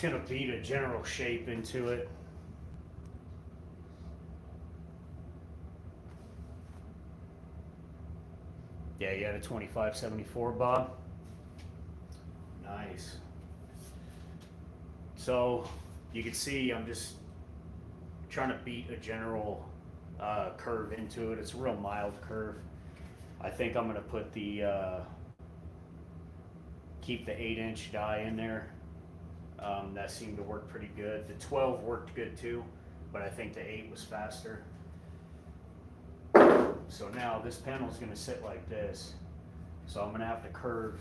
Going to beat a general shape into it. Yeah, you had a 2574, Bob. Nice. So you can see I'm just trying to beat a general curve into it. It's a real mild curve. I think I'm going to put the keep the 8-inch die in there. That seemed to work pretty good. The 12 worked good too, but I think the 8 was faster. So now this panel is going to sit like this. So I'm going to have to curve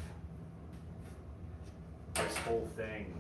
this whole thing.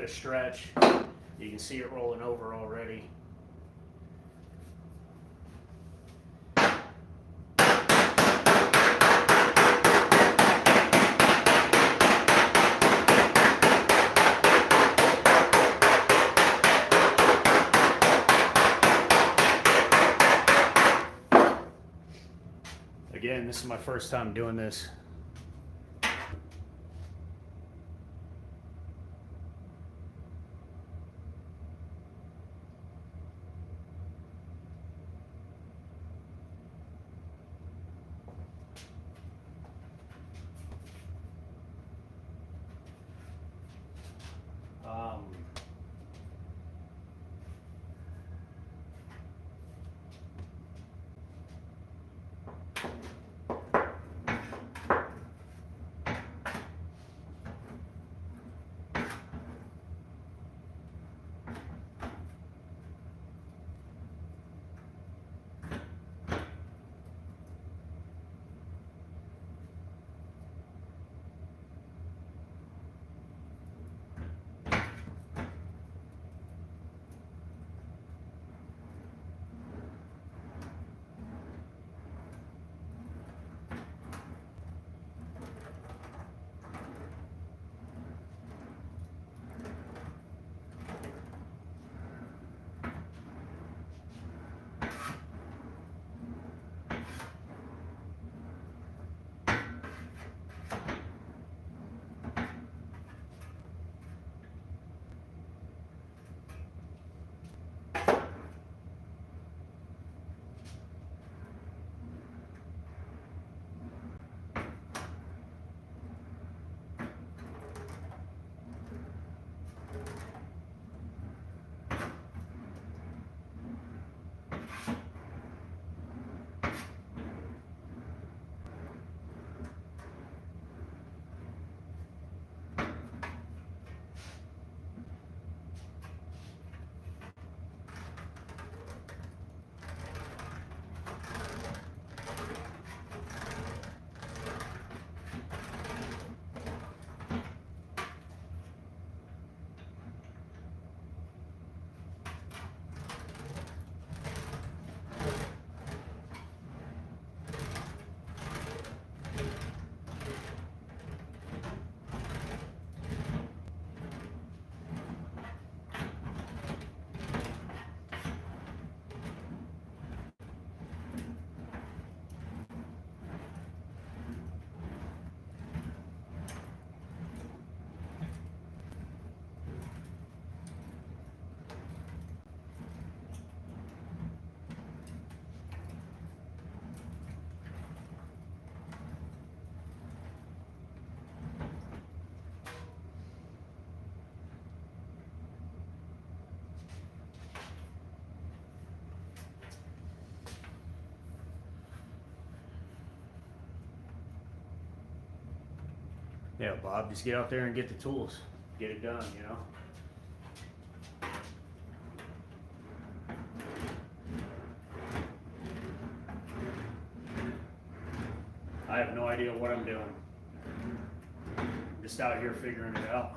Stretch. You can see it rolling over already. this is my first time doing this. Yeah, Bob, just get out there and get the tools. Get it done, you know? I have no idea what I'm doing. Just out here figuring it out.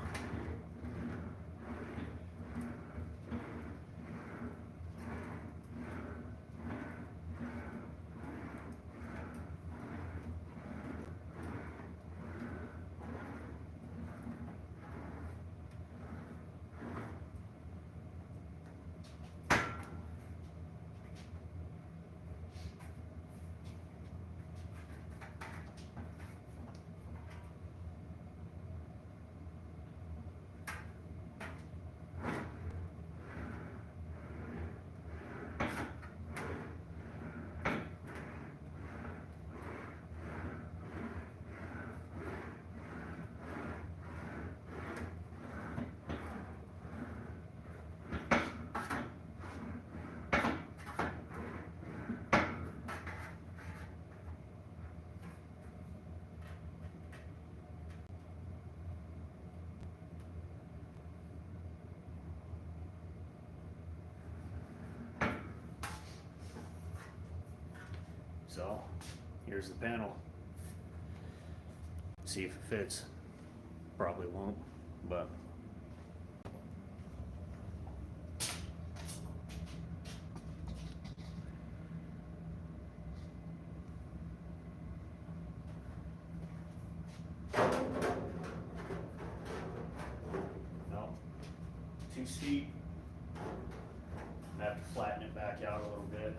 So, here's the panel. See if it fits. Probably won't, but no, too steep. I have to flatten it back out a little bit.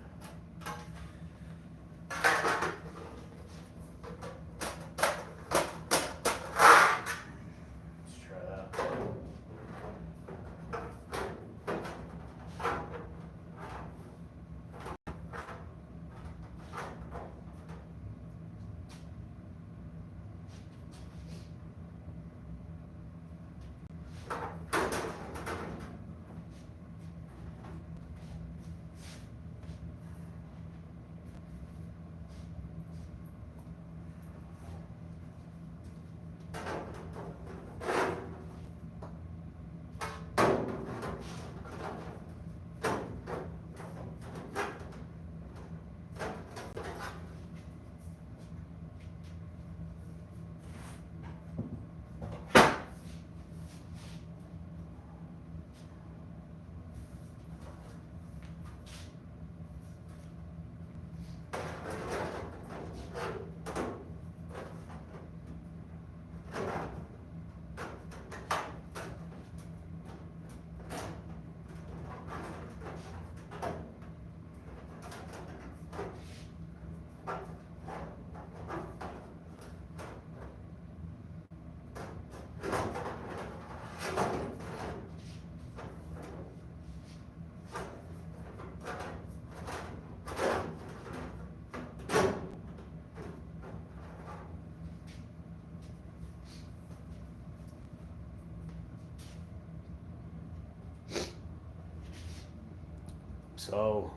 So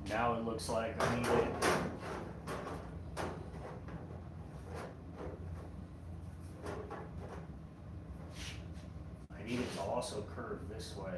now it looks like I need it. I need it to also curve this way.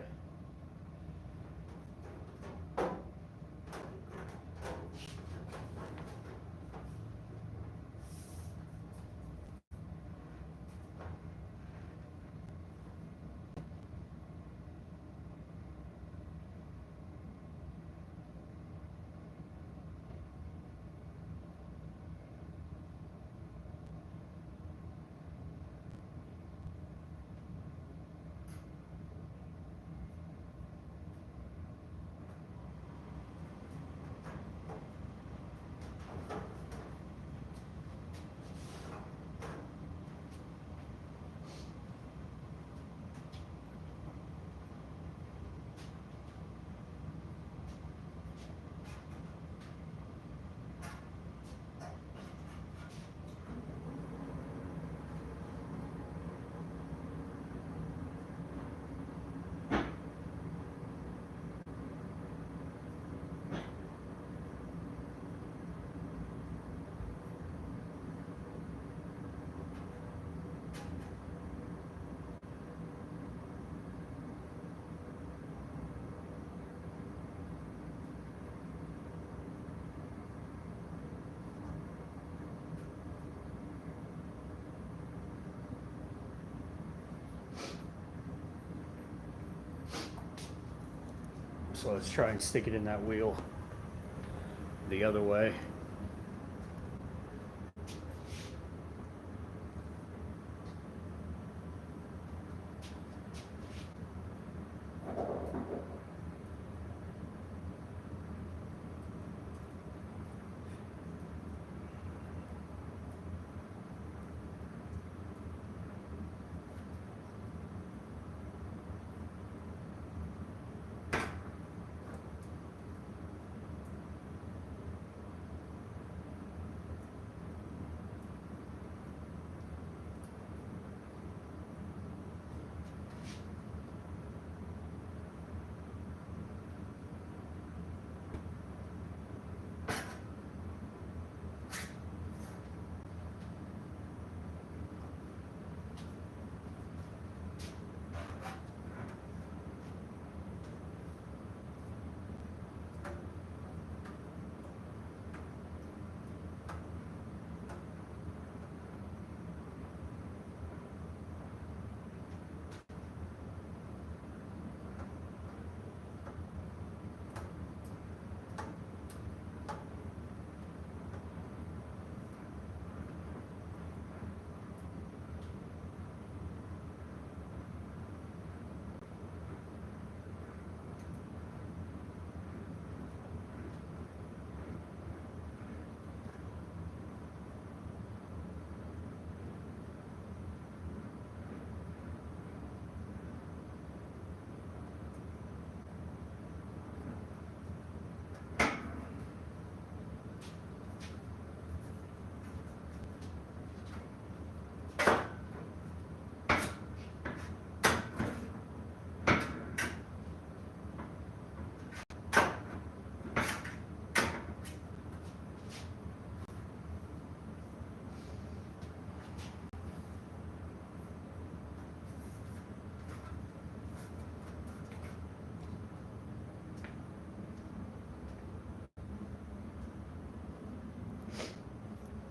So let's try and stick it in that wheel the other way.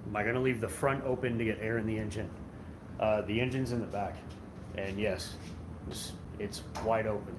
Am I going to leave the front open to get air in the engine? The engine's in the back, and yes, it's wide open.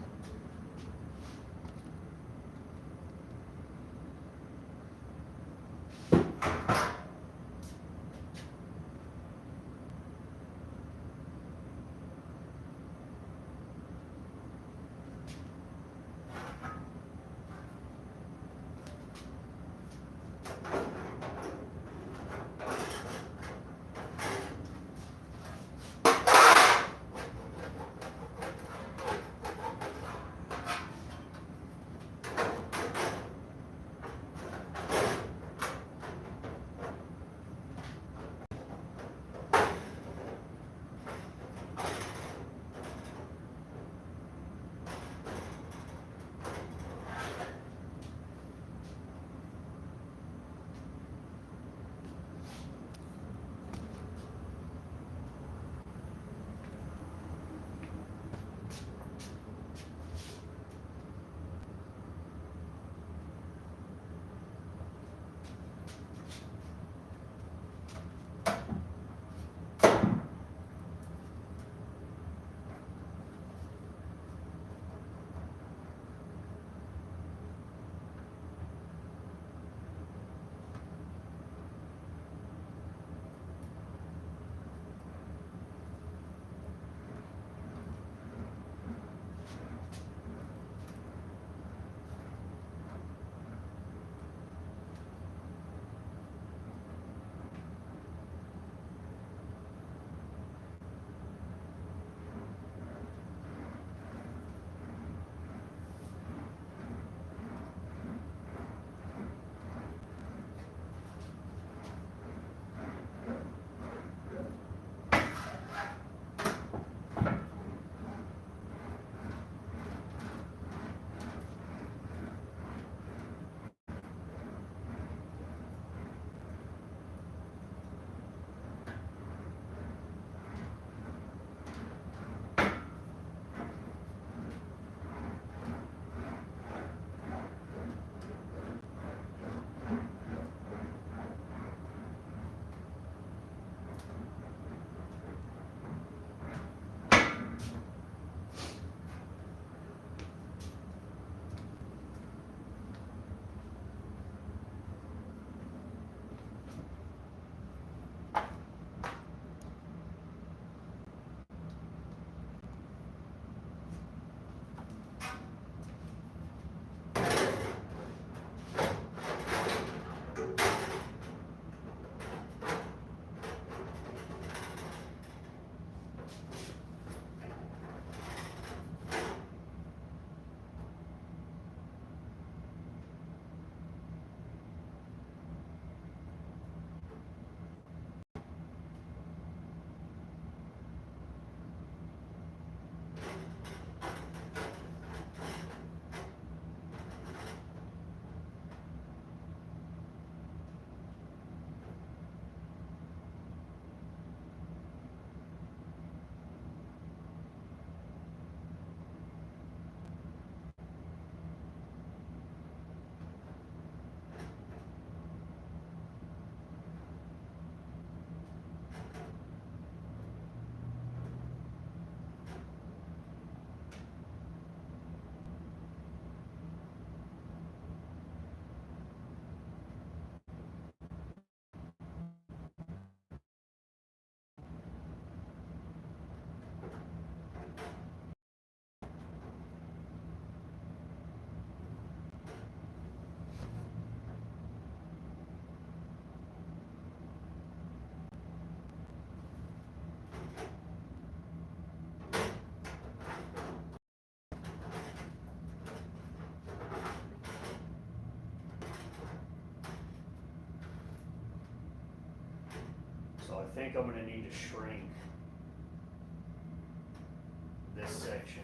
think I'm going to need to shrink this section.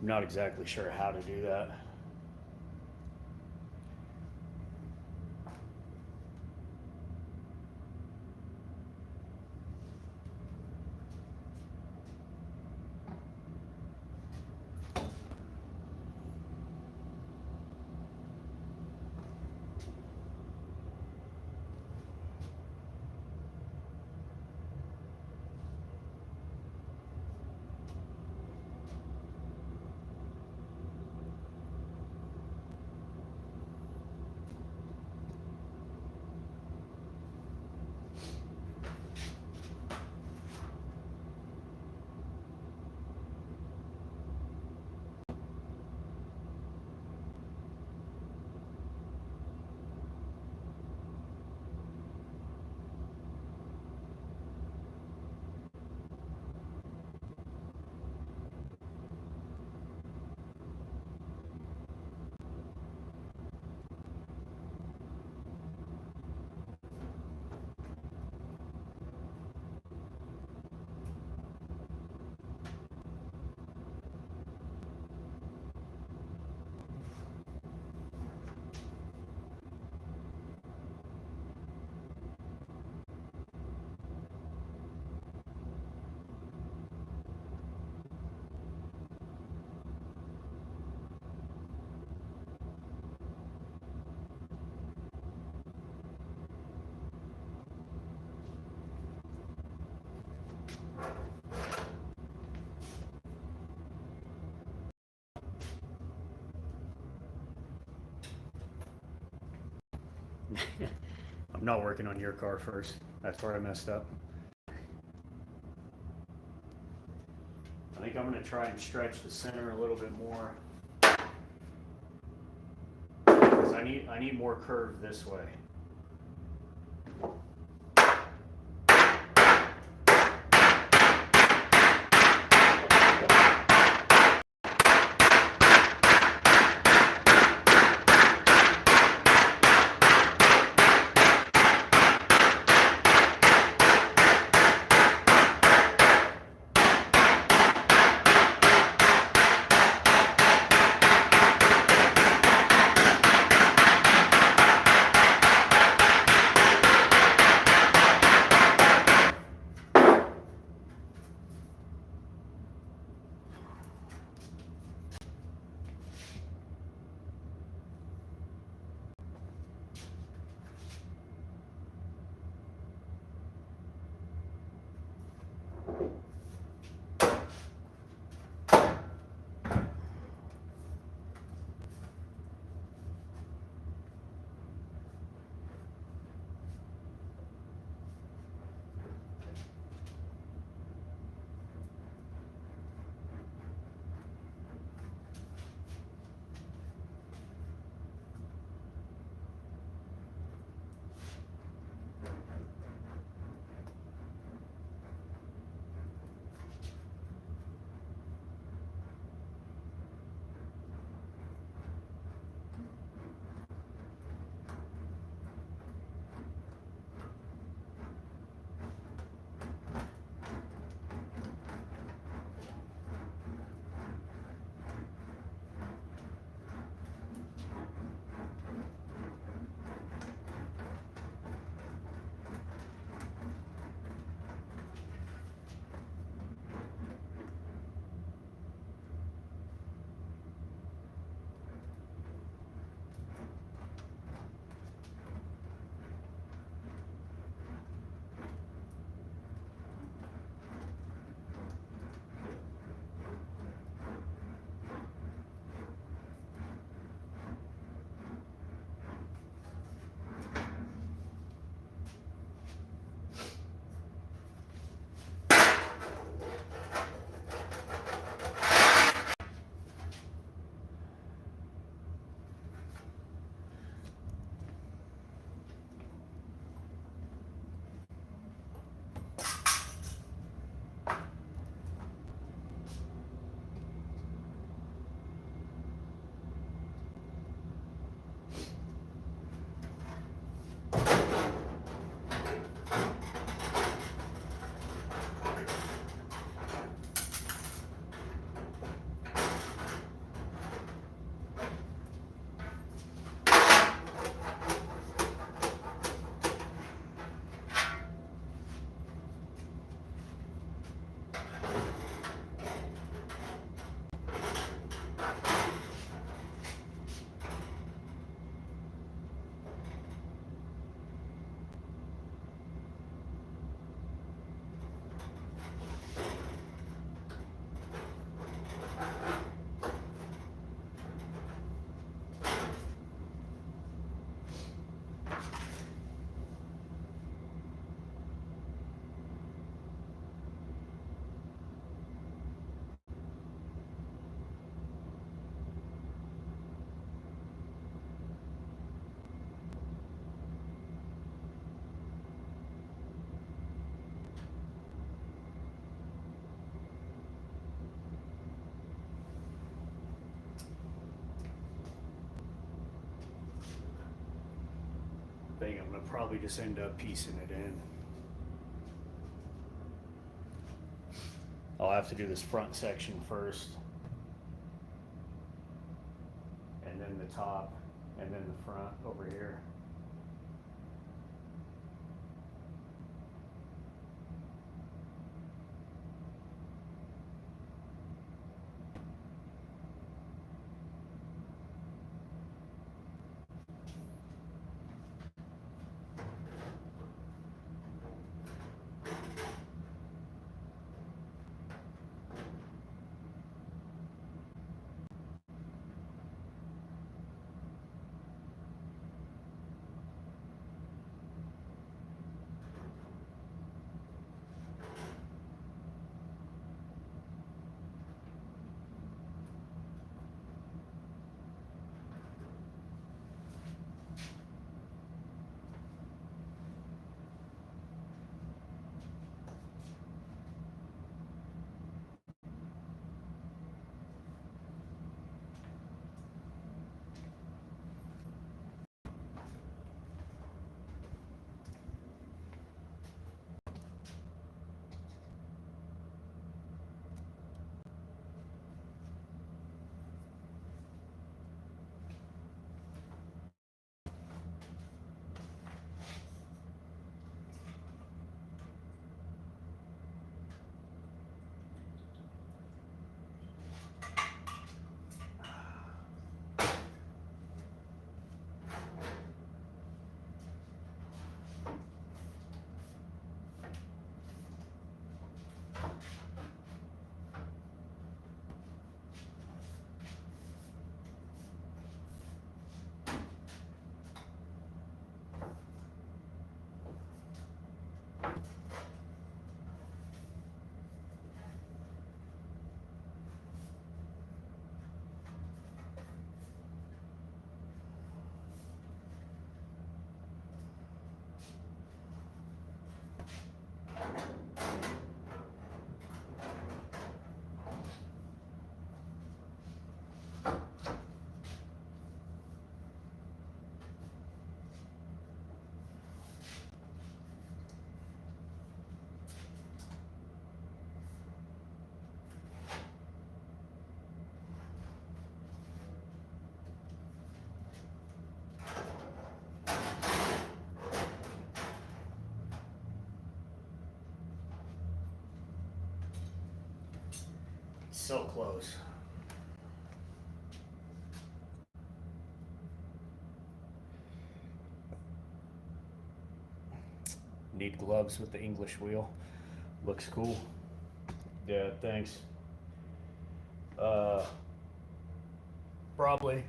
I'm not exactly sure how to do that. I'm not working on your car first. That's where I messed up. I think I'm going to try and stretch the center a little bit more. Because I need more curve this way. thing. I'm gonna probably just end up piecing it in. I'll have to do this front section first. And then the top, and then the front over here. So close. Need gloves with the English wheel. Looks cool. Yeah, thanks. Probably.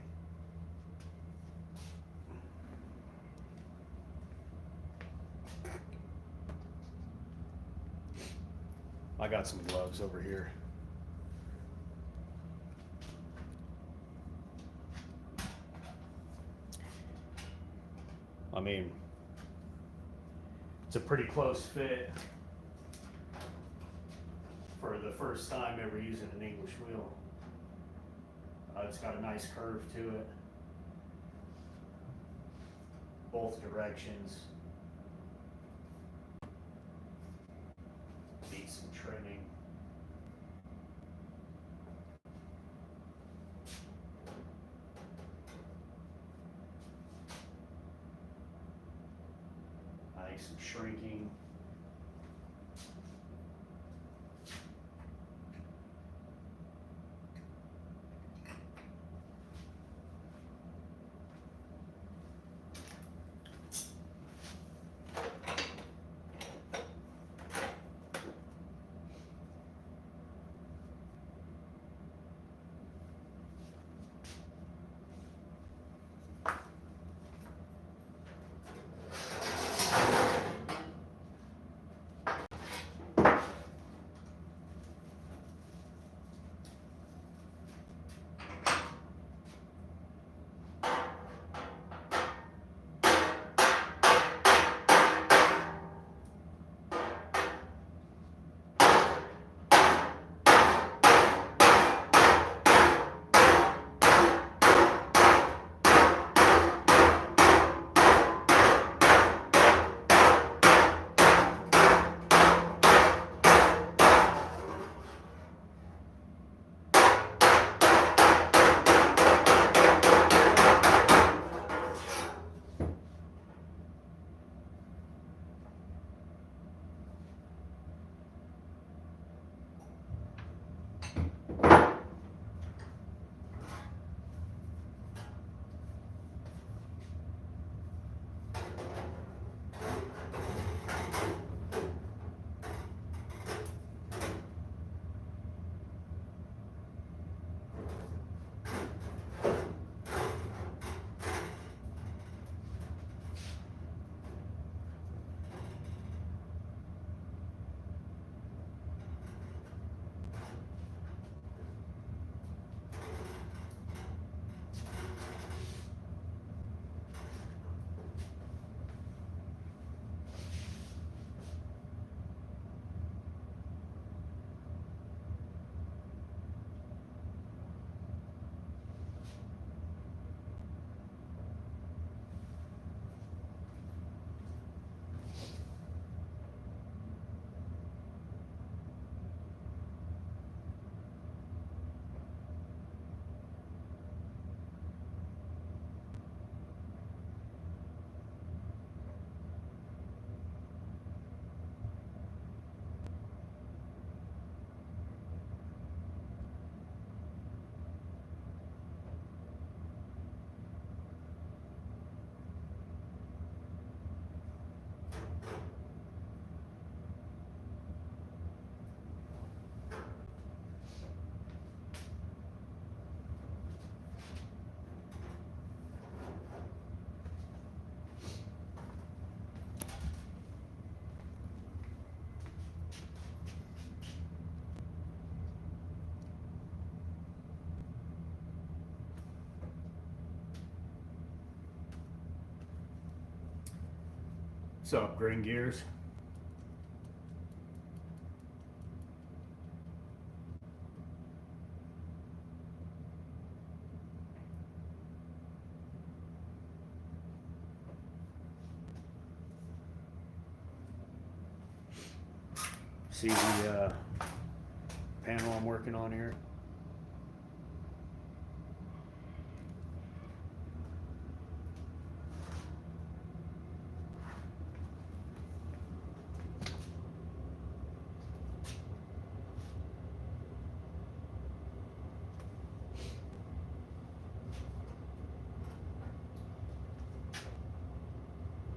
I got some gloves over here. I mean, it's a pretty close fit for the first time ever using an English wheel. It's got a nice curve to it, both directions. Needs some trimming. I think some shrinking. What's up, Grain Gears? See the panel I'm working on here?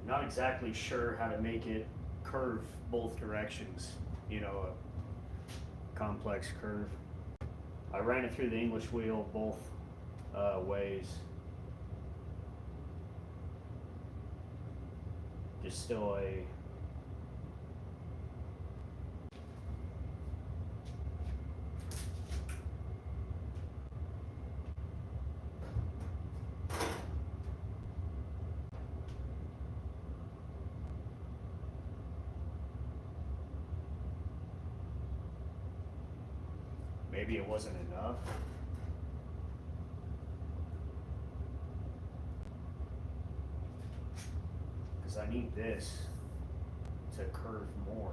Not exactly sure how to make it curve both directions, you know, a complex curve. I ran it through the English wheel both ways. Just still a maybe it wasn't enough. Because I need this to curve more.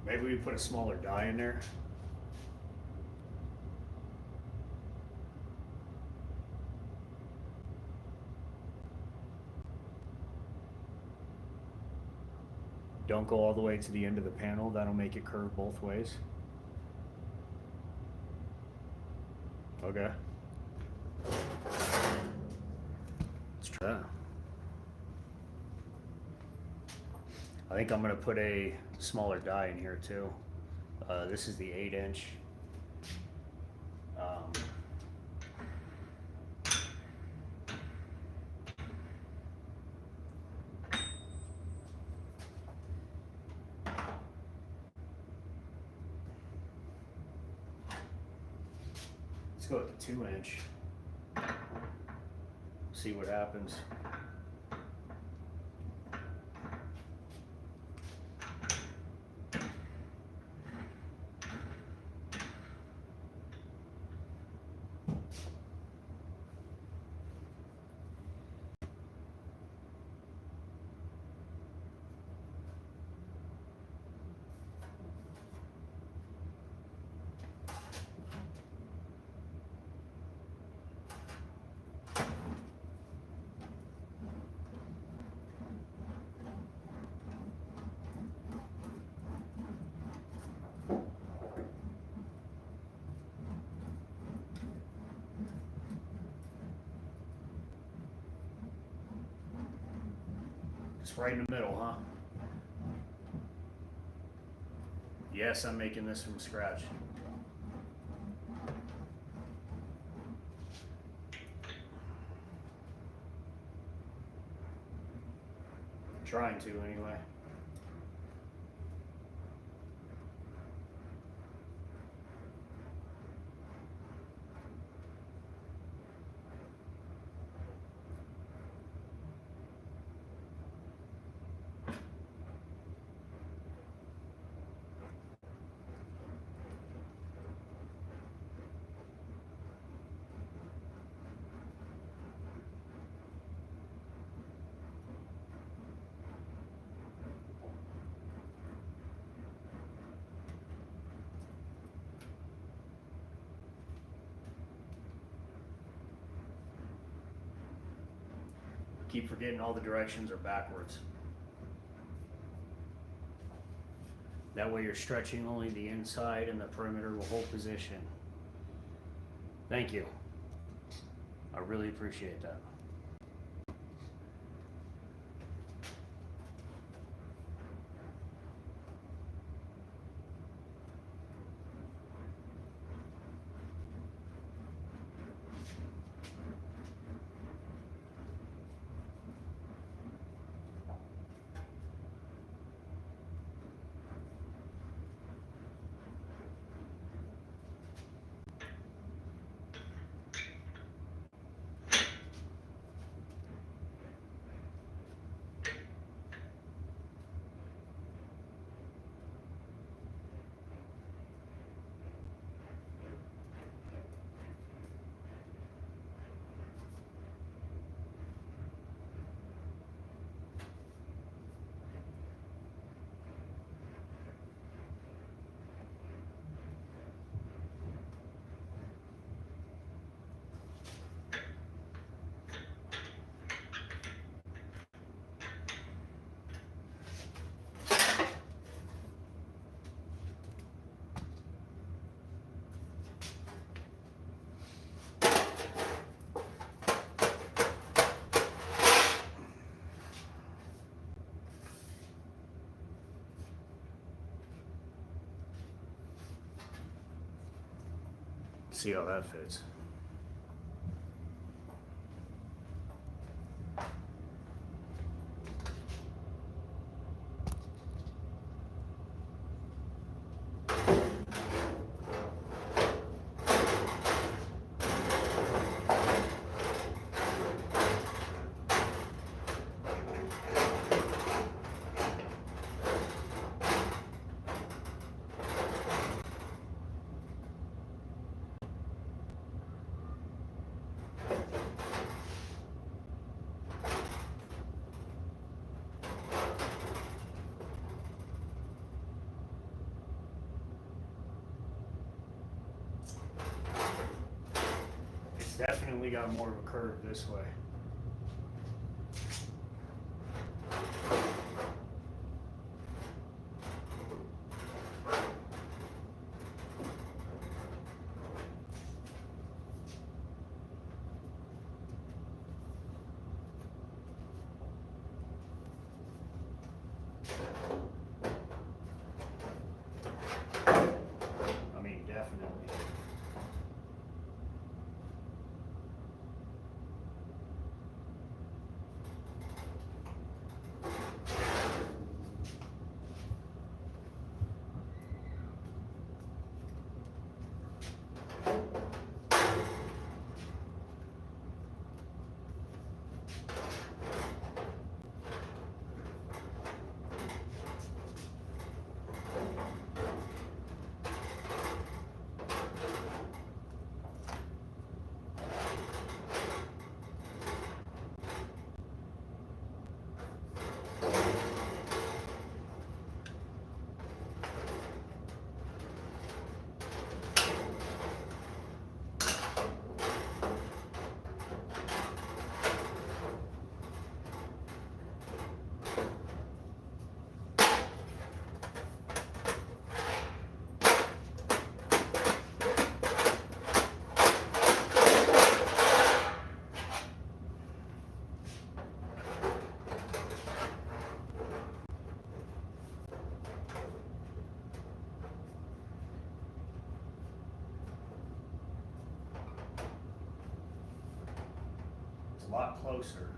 Maybe we put a smaller die in there. Don't go all the way to the end of the panel, that'll make it curve both ways. Okay. Let's try. I think I'm gonna put a smaller die in here too. This is the 8-inch. Let's go with the 2-inch. See what happens. It's right in the middle, huh? Yes, I'm making this from scratch. Trying to, anyway. Keep forgetting all the directions are backwards. That way you're stretching only the inside and the perimeter will hold position. Thank you. I really appreciate that. see how that fits. It's definitely got more of a curve this way. I mean, definitely. It's a lot closer.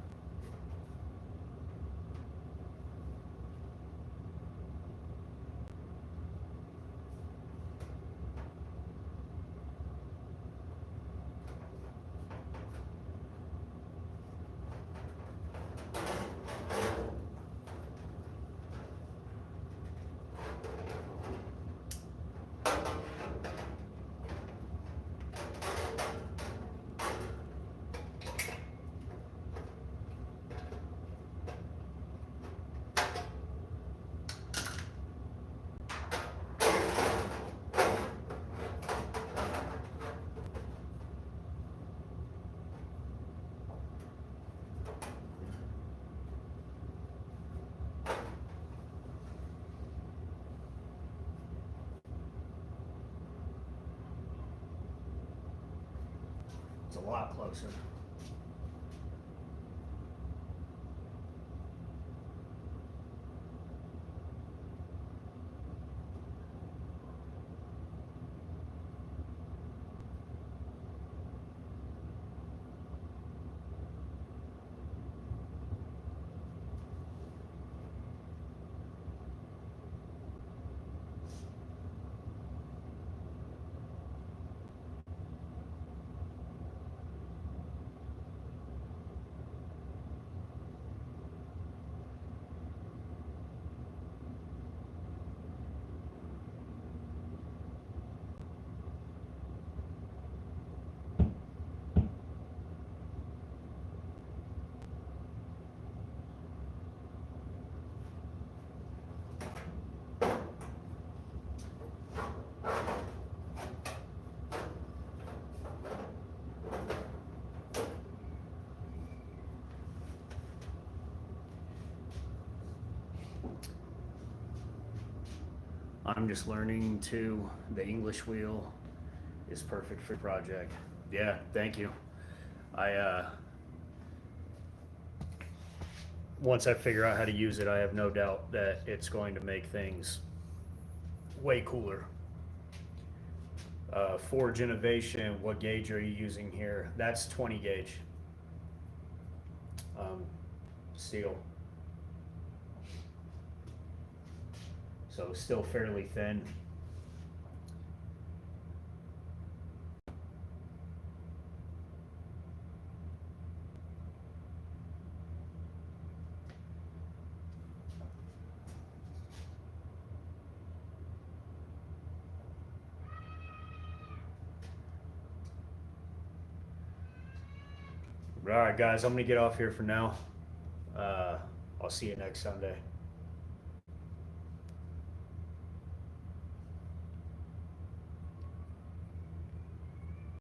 It's a lot closer. I'm just learning to, the English wheel is perfect for project. Yeah, thank you. Once I figure out how to use it, I have no doubt that it's going to make things way cooler. Forge Innovation, what gauge are you using here? That's 20 gauge. Steel. So still fairly thin. All right, guys, I'm gonna get off here for now. I'll see you next Sunday.